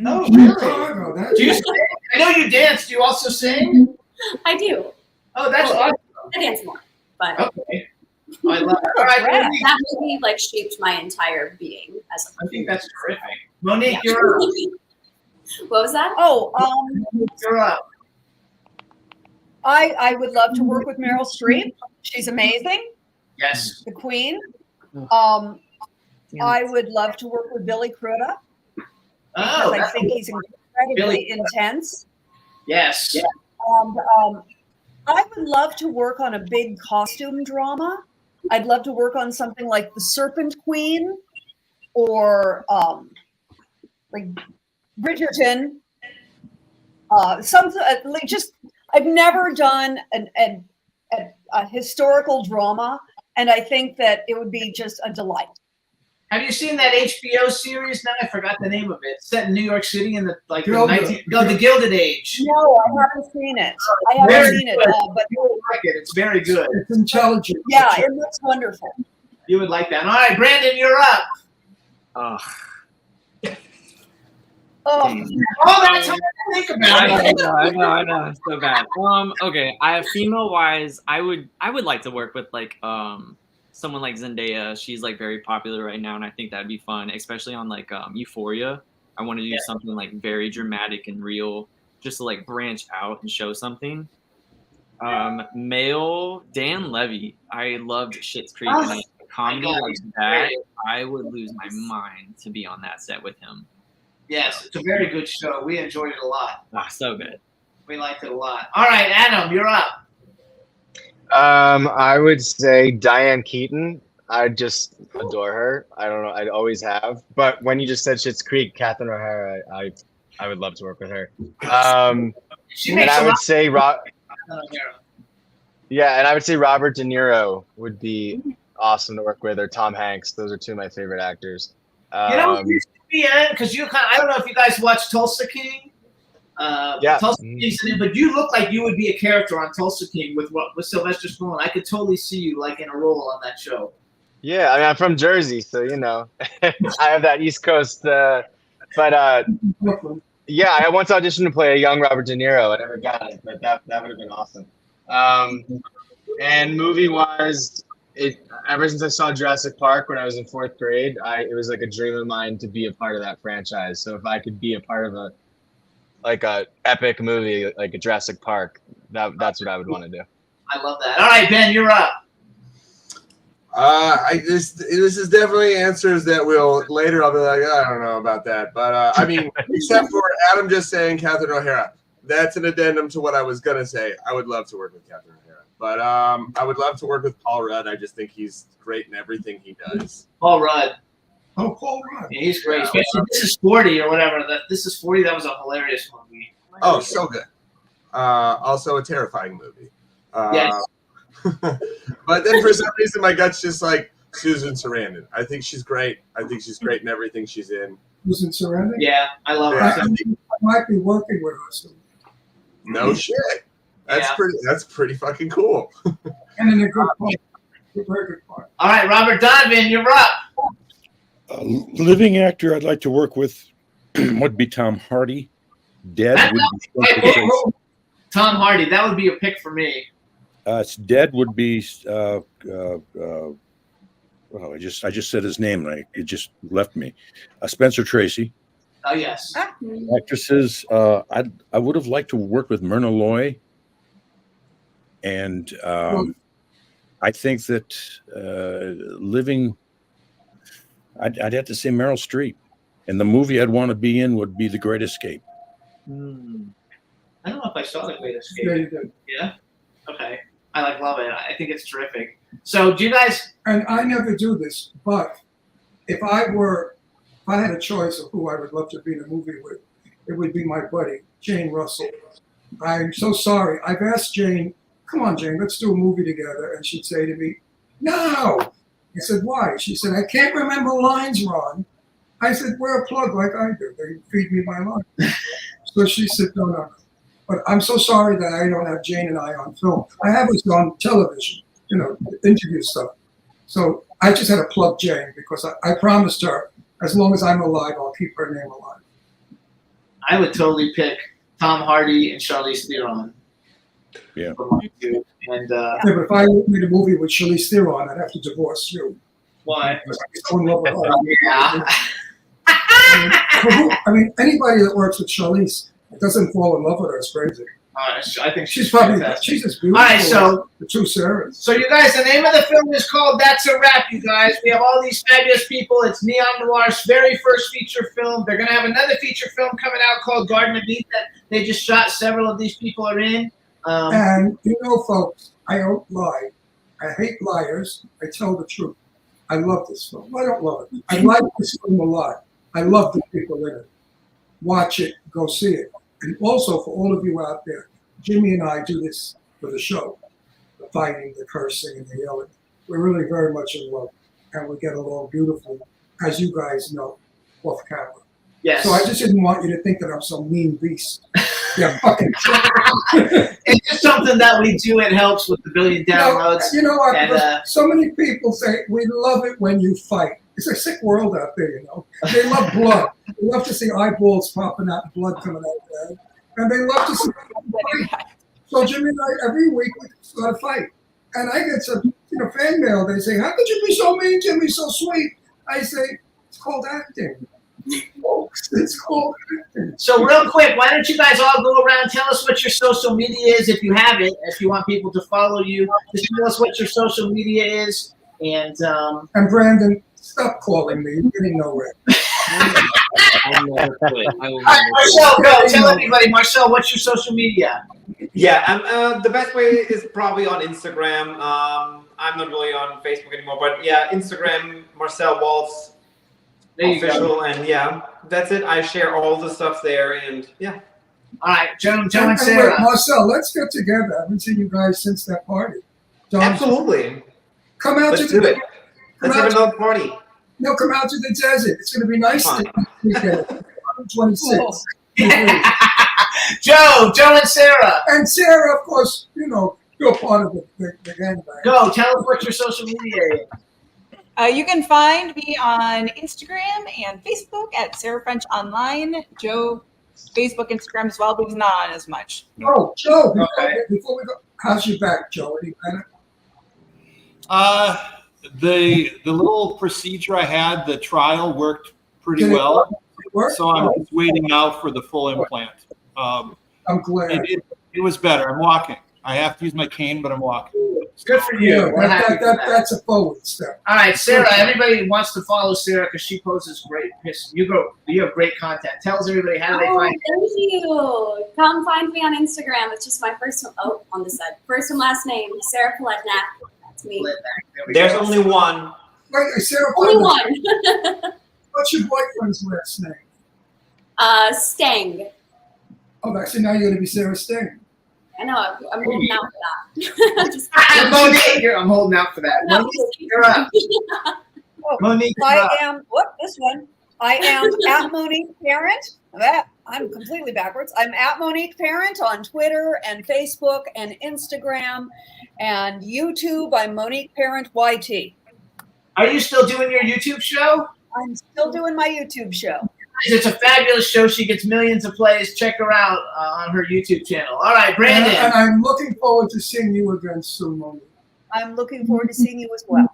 Oh, really? Do you sing? I know you dance. Do you also sing? I do. Oh, that's awesome. I dance more, but okay. I love it. All right, Monique. that movie like shaped my entire being as a I think that's terrific. Monique, Yeah. you're up. What was that? Oh, You're up. I would love to work with Meryl Streep. She's amazing. Yes. The Queen. I would love to work with Billy Crudup because I that's think cool. he's incredibly Billy. intense. Yes. And I would love to work on a big costume drama. I'd love to work on something like The Serpent Queen or like Bridgerton. Something like just I've never done a historical drama, and I think that it would be just a delight. Have you seen that HBO series? Now I forgot the name of it. It's set in New York City in the Gilded. the Gilded Age. No, I haven't seen it. I haven't Very seen it, good. but You would like it. It's very good. It's intelligent. yeah, it looks wonderful. You would like that. All right, Brandon, you're up. Oh, Oh, Oh, that's how I think about it. I know, it's so bad. Okay, female wise, I would like to work with like someone like Zendaya. She's like very popular right now, and I think that'd be fun, especially on like Euphoria. I want to do something like very dramatic and real, just to like branch out and show something. Male, Dan Levy. I loved Schitt's Creek, and a comedy like that, I would lose my mind to be on that set with him. Yes, it's a very good show. We enjoyed it a lot. Ah, so good. We liked it a lot. All right, Adam, you're up. I would say Diane Keaton. I just adore her. I don't know. I always have. But when you just said Schitt's Creek, Catherine O'Hara, I would love to work with her. She And makes I a would lot say of yeah, and I would say Robert De Niro would be awesome to work with, or Tom Hanks. Those are two of my favorite actors. You know, because you kind of, I don't know if you guys watch Tulsa King. Yeah. Tulsa King's in it, but you look like you would be a character on Tulsa King with Sylvester Stallone. I could totally see you like in a role on that show. Yeah, I mean, I'm from Jersey, so you know, I have that East Coast. Yeah, I once auditioned to play a young Robert De Niro. I never got it, but that would have been awesome. And movie-wise, ever since I saw Jurassic Park when I was in 4th grade, it was like a dream of mine to be a part of that franchise. So if I could be a part of a epic movie like a Jurassic Park, that's what I would want to do. I love that. All right, Ben, you're up. This is definitely answers that will later I'll be like, I don't know about that. But I mean, except for Adam just saying Catherine O'Hara. That's an addendum to what I was gonna say. I would love to work with Catherine O'Hara. But I would love to work with Paul Rudd. I just think he's great in everything he does. Paul Rudd. Oh, Paul Rudd. Yeah, he's great. Especially This Is 40 or whatever. This Is 40. That was a hilarious movie. Oh, so good. Also a terrifying movie. Yes. But then for some reason my gut's just like Susan Sarandon. I think she's great. I think she's great in everything she's in. Susan Sarandon? Yeah, I love her. I might be working with her soon. No shit. That's pretty fucking cool. And in a good part. Very good part. All right, Robert Donovan, you're up. Living actor I'd like to work with would be Tom Hardy. Dead would be Spencer Tracy. Tom Hardy. That would be a pick for me. Dead would be well, I just said his name and it just left me. Spencer Tracy. Oh yes. Actresses, I would have liked to work with Myrna Loy, and I think that living, I'd have to say Meryl Streep, and the movie I'd want to be in would be The Great Escape. I don't know if I saw The Great Escape. Yeah, you did. Yeah. Okay. I love it. I think it's terrific. So do you guys? And I never do this, but if I had a choice of who I would love to be in a movie with, it would be my buddy, Jane Russell. I'm so sorry. I've asked Jane, come on, Jane, let's do a movie together. And she'd say to me, no. I said, why? She said, I can't remember lines, Ron. I said, wear a plug like I do. They feed me my lines. So she said, no. But I'm so sorry that I don't have Jane and I on film. I have us on television, interview stuff. So I just had to plug Jane because I promised her, as long as I'm alive, I'll keep her name alive. I would totally pick Tom Hardy and Charlize Theron. Yeah. And yeah, but if I made a movie with Charlize Theron, I'd have to divorce you. Why? Because I'm so in love with her. Yeah. I mean, anybody that works with Charlize doesn't fall in love with her. It's crazy. I think she's probably fantastic. she's as beautiful. All right, so the two Sarahs. So you guys, the name of the film is called That's a Wrap. You guys, we have all these fabulous people. It's Neon Noir's very first feature film. They're gonna have another feature film coming out called Garden of Eden that they just shot. Several of these people are in. And folks, I don't lie. I hate liars. I tell the truth. I love this film. I don't love it. I like this film a lot. I love the people in it. Watch it. Go see it. And also for all of you out there, Jimmy and I do this for the show. The fighting, the cursing, and the yelling. We're really very much in love. And we get along beautifully, as you guys know, off camera. Yes. So I just didn't want you to think that I'm some mean beast. Yeah, fucking. It's just something that we do. It helps with the billion downloads. You know what? And, so many people say, we love it when you fight. It's a sick world out there, They love blood. They love to see eyeballs popping out and blood coming out their head. And they love to see fight. So Jimmy and I, every week, we start a fight. And I get some fan mail. They say, how could you be so mean, Jimmy, so sweet? I say, it's called acting. Folks, it's called acting. So real quick, why don't you guys all go around, tell us what your social media is if you have it, if you want people to follow you. Just tell us what your social media is. And Brandon, stop calling me. You're getting nowhere. Marcel, go. Tell everybody. Marcel, what's your social media? Yeah, the best way is probably on Instagram. I'm not really on Facebook anymore, but yeah, Instagram, Marcel Waltz official, and yeah, that's it. I share all the stuff there, and yeah. All right, Joe and Wait, Sarah. Marcel, let's get together. I haven't seen you guys since that party. Absolutely. Come out Let's to do it. Let's have another party. No, come out to the desert. It's going to be nice this weekend. 26. Joe and Sarah. And Sarah, of course, you're part of the gang. Go. Tell us what your social media is. You can find me on Instagram and Facebook at Sarah French Online. Joe, Facebook, Instagram as well, but he's not on as much. Oh, Joe, before we go, how's your back, Joe? Any better? The little procedure I had, the trial worked pretty well. So I'm just waiting now for the full implant. I'm glad. It was better. I'm walking. I have to use my cane, but I'm walking. Good for you. Yeah, that's a forward step. All right, Sarah. Everybody wants to follow Sarah because she poses great. You have great content. Tell everybody how do they find you. Thank you. Come find me on Instagram. It's just my first on the side. First and last name, Sarah Paletnak. That's me. There's only one. Wait, Sarah. Only one. What's your boyfriend's last name? Stang. Oh, actually, now you're going to be Sarah Stang. I know. I'm holding out for that. Monique, I'm holding out for that. Monique, you're up. Monique, I am. What? This one. I am at Monique Parent. I'm completely backwards. I'm at Monique Parent on Twitter and Facebook and Instagram and YouTube. I'm Monique Parent YT. Are you still doing your YouTube show? I'm still doing my YouTube show. It's a fabulous show. She gets millions of plays. Check her out on her YouTube channel. All right, Brandon. And I'm looking forward to seeing you again soon, Monique. I'm looking forward to seeing you as well.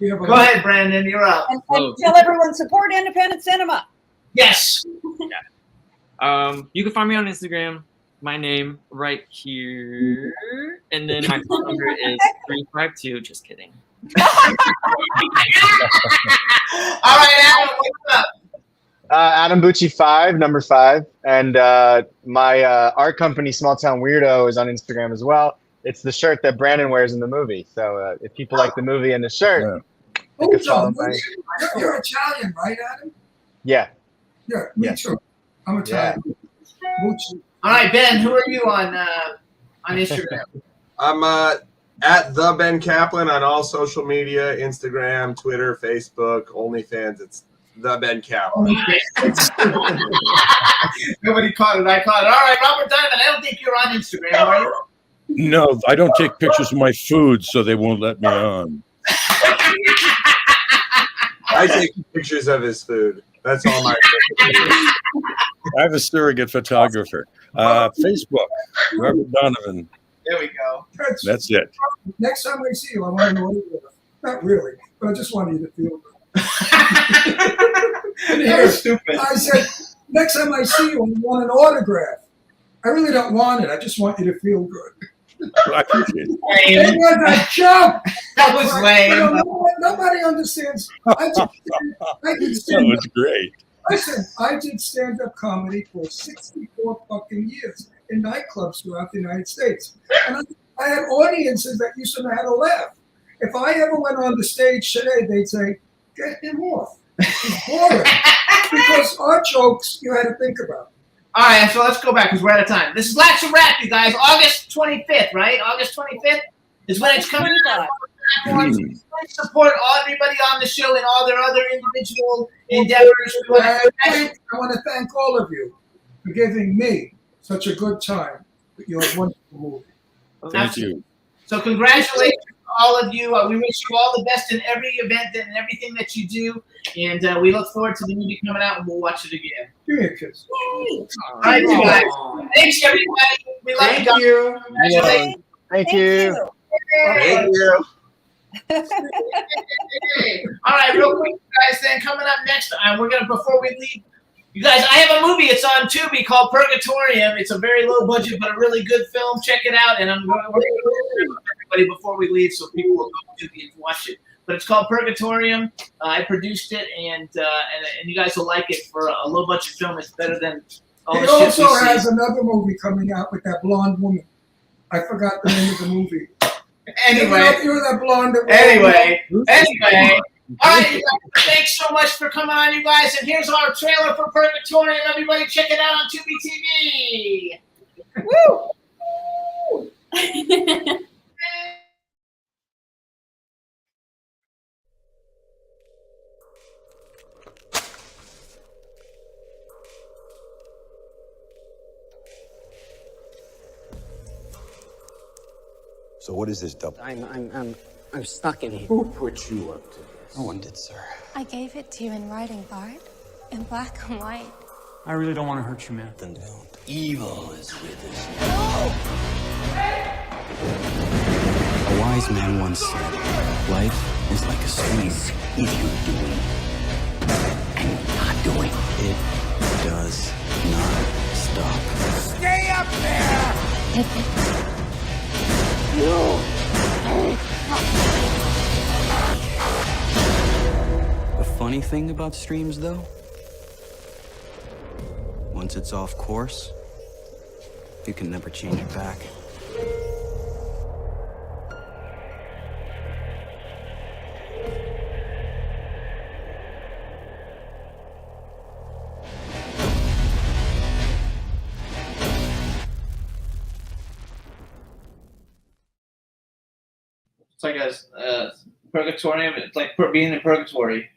Go ahead, Brandon. You're up. And tell everyone, support independent cinema. Yes. You can find me on Instagram. My name right here, and then my phone number is 352. Just kidding. All right, Adam, what's up? Adam Bucci 5, number 5, and my art company Small Town Weirdo is on Instagram as well. It's the shirt that Brandon wears in the movie. So if people like the movie and the shirt, they Oh, could follow John, my. you're Italian, right, Adam? Yeah. Yeah, me too. I'm Italian. All right, Ben, who are you on Instagram? I'm at the Ben Kaplan on all social media: Instagram, Twitter, Facebook, OnlyFans. It's the Ben Kaplan. Nobody caught it. I caught it. All right, Robert Donovan. I don't think you're on Instagram, are you? No, I don't take pictures of my food, so they won't let me on. I take pictures of his food. That's all my. I have a surrogate photographer. Facebook, Robert Donovan. There we go. That's it. Next time I see you, I want to know what it is. Not really, but I just want you to feel good. That was stupid. I said, next time I see you, I want an autograph. I really don't want it. I just want you to feel good. I appreciate it. It was a joke. That was lame. You know, nobody understands. I did That stand was great. Listen, I did stand-up comedy for 64 fucking years in nightclubs throughout the United States. And I had audiences that used to know how to laugh. If I ever went on the stage today, they'd say, get him off. He's boring. Because our jokes, you had to think about. All right, so let's go back because we're out of time. This is Latch a Wrap, you guys. August 25th, right? August 25th is when it's coming out. Please support everybody on the show and all their other individual endeavors. I want to thank all of you for giving me such a good time with your wonderful movie. Thank you. So congratulations to all of you. We wish you all the best in every event and everything that you do. And we look forward to the movie coming out, and we'll watch it again. Give me a kiss. All right, you guys. Thanks, everybody. We love you. Thank you. Congratulations. Thank you. Thank you. All right, real quick, guys. Then coming up next, we're gonna before we leave, you guys. I have a movie. It's on Tubi called Purgatorium. It's a very low budget but a really good film. Check it out. And we're gonna everybody before we leave, so people will go to Tubi and watch it. But it's called Purgatorium. I produced it, and you guys will like it for a low budget film. It's better than all He the shit we also see. has another movie coming out with that blonde woman. I forgot the name of the movie. Anyway. You're that blonde. Anyway. All right, you guys, thanks so much for coming on, you guys. And here's our trailer for Purgatorium. Everybody check it out on Tubi TV. Woo! So what is this double? I'm stuck in here. Who put you up to this? No one did, sir. I gave it to you in writing, Bart. In black and white. I really don't want to hurt you, man. Then don't. Evil is with us. A wise man once said, life is like a squeeze. If you're doing and you're not doing, it does not stop. Stay up there! The funny thing about streams, though, once it's off course, you can never change it back. It's like a Purgatorium. It's like being in purgatory.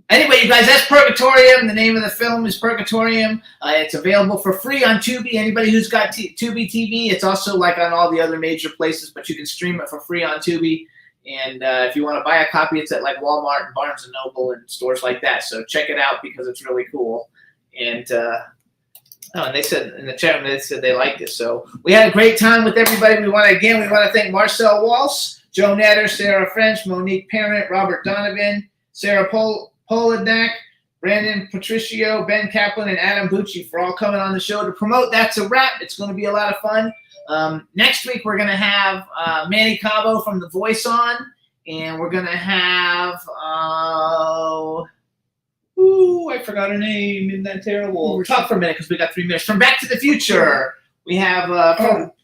Anyway, you guys, that's Purgatorium. The name of the film is Purgatorium. It's available for free on Tubi. Anybody who's got Tubi TV, it's also like on all the other major places, but you can stream it for free on Tubi. And if you want to buy a copy, it's at like Walmart and Barnes & Noble and stores like that. So check it out because it's really cool. And and they said in the chat room, they said they liked it. So we had a great time with everybody. We want to thank Marcel Walsh, Joe Natter, Sarah French, Monique Parent, Robert Donovan, Sarah Polidnak, Brandon Patricio, Ben Kaplan, and Adam Bucci for all coming on the show to promote That's a Wrap. It's going to be a lot of fun. Next week, we're going to have Manny Cabo from The Voice on, and we're going to have, I forgot her name. Isn't that terrible? Talk for a minute because we got 3 minutes. From Back to the Future, We have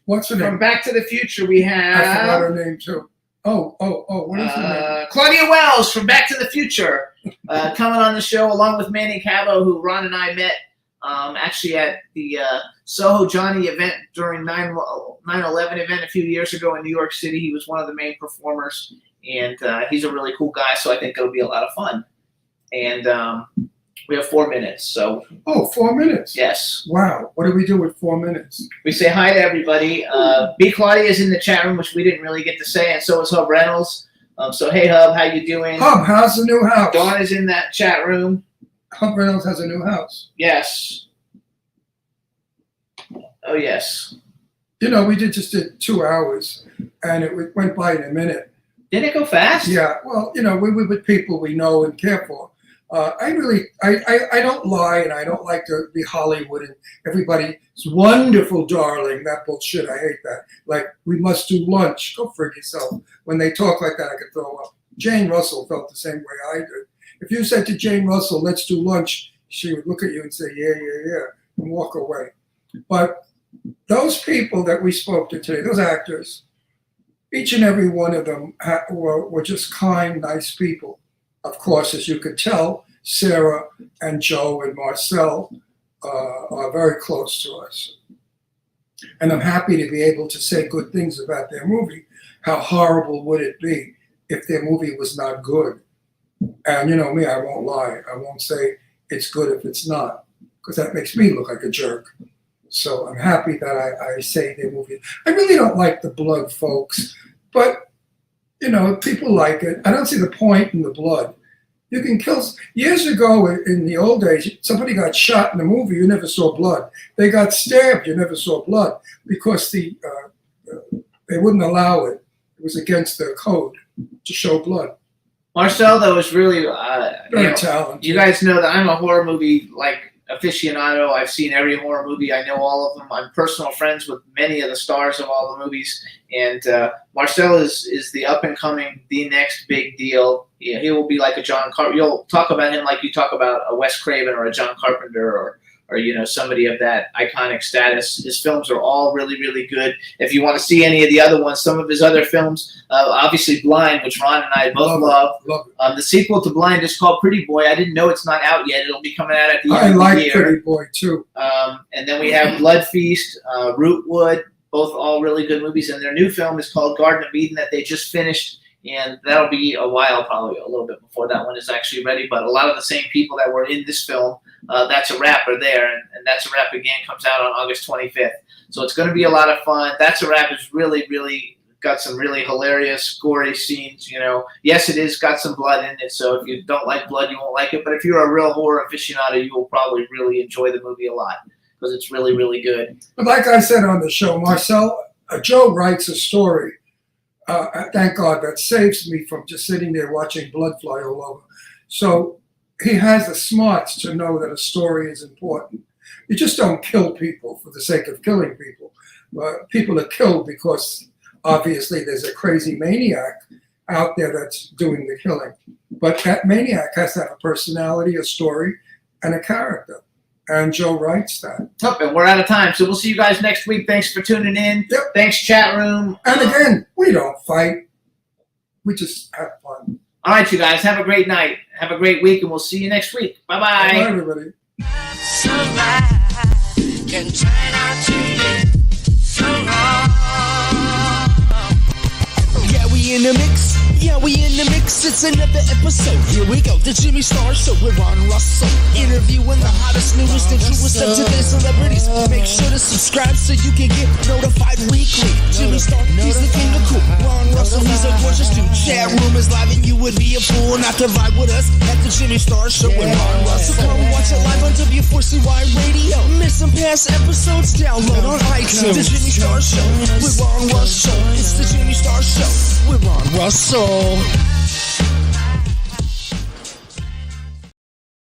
what's her name? From Back to the Future. We have. I forgot her name too. Oh, what is her name? Claudia Wells from Back to the Future coming on the show along with Manny Cabo, who Ron and I met actually at the Soho Johnny event during 9/11 event a few years ago in New York City. He was one of the main performers, and he's a really cool guy, so I think it'll be a lot of fun. And we have 4 minutes, so. 4 minutes? Yes. Wow, what do we do with 4 minutes? We say hi to everybody. B. Claudia is in the chat room, which we didn't really get to say, and so is Hub Reynolds. So hey, Hub, how you doing? Hub, how's the new house? Dawn is in that chat room. Hub Reynolds has a new house. Yes. Oh, yes. You know, we just did 2 hours, and it went by in a minute. Did it go fast? Yeah, well, you know, we were with people we know and care for. I don't lie, and I don't like to be Hollywood and everybody's wonderful, darling. That bullshit, I hate that. Like, we must do lunch. Go frig yourself. When they talk like that, I could throw up. Jane Russell felt the same way I did. If you said to Jane Russell, let's do lunch, she would look at you and say, yeah, and walk away. But those people that we spoke to today, those actors, each and every one of them were just kind, nice people. Of course, as you could tell, Sarah and Joe and Marcel are very close to us. And I'm happy to be able to say good things about their movie. How horrible would it be if their movie was not good? And you know me, I won't lie. I won't say it's good if it's not, because that makes me look like a jerk. So I'm happy that I say their movie. I really don't like the blood, folks, but you know, people like it. I don't see the point in the blood. You can kill. Years ago, in the old days, somebody got shot in a movie, you never saw blood. They got stabbed, you never saw blood, because they wouldn't allow it. It was against their code to show blood. Marcel, though, is really very talented. You guys know that I'm a horror movie aficionado. I've seen every horror movie. I know all of them. I'm personal friends with many of the stars of all the movies. And Marcel is the up and coming, the next big deal. Yeah, he will be like a John Carpenter. You'll talk about him like you talk about a Wes Craven or a John Carpenter or you know, somebody of that iconic status. His films are all really, really good. If you want to see any of the other ones, some of his other films, obviously Blind, which Ron and I both love. The sequel to Blind is called Pretty Boy. I didn't know it's not out yet. It'll be coming out at the end of the year. Pretty Boy too. And then we have Blood Feast, Rootwood, both all really good movies. And their new film is called Garden of Eden that they just finished. And that'll be a while, probably a little bit before that one is actually ready. But a lot of the same people that were in this film, That's a Wrap are there. And That's a Wrap, again, comes out on August 25th. So it's going to be a lot of fun. That's a Wrap is really, really got some really hilarious, gory scenes. You know, yes, it is got some blood in it. So if you don't like blood, you won't like it. But if you're a real horror aficionado, you will probably really enjoy the movie a lot because it's really, really good. But like I said on the show, Marcel, Joe writes a story. Thank God, that saves me from just sitting there watching blood fly all over. So he has the smarts to know that a story is important. You just don't kill people for the sake of killing people. People are killed because obviously there's a crazy maniac out there that's doing the killing. But that maniac has to have a personality, a story, and a character. And Joe writes that. Yep, and we're out of time. So we'll see you guys next week. Thanks for tuning in. Yep. Thanks, chat room. And again, we don't fight. We just have fun. All right, you guys. Have a great night. Have a great week, and we'll see you next week. Bye-bye. Bye, everybody. Can try not to be so wrong. Yeah, we in the mix. Yeah, we in the mix. It's another episode. Here we go. The Jimmy Star Show with Ron Russell. Interviewing the hottest, newest, and truest of today's celebrities. Make sure to subscribe so you can get notified weekly. Jimmy Star, he's the king of cool. Ron Russell, he's a gorgeous dude. Chat room is live and you would be a fool not to vibe with us at the Jimmy Star Show with Ron Russell. Come watch it live on W4CY Radio. Miss some past episodes? Download on iTunes. The Jimmy Star Show with Ron Russell. It's the Jimmy Star Show with Ron Russell.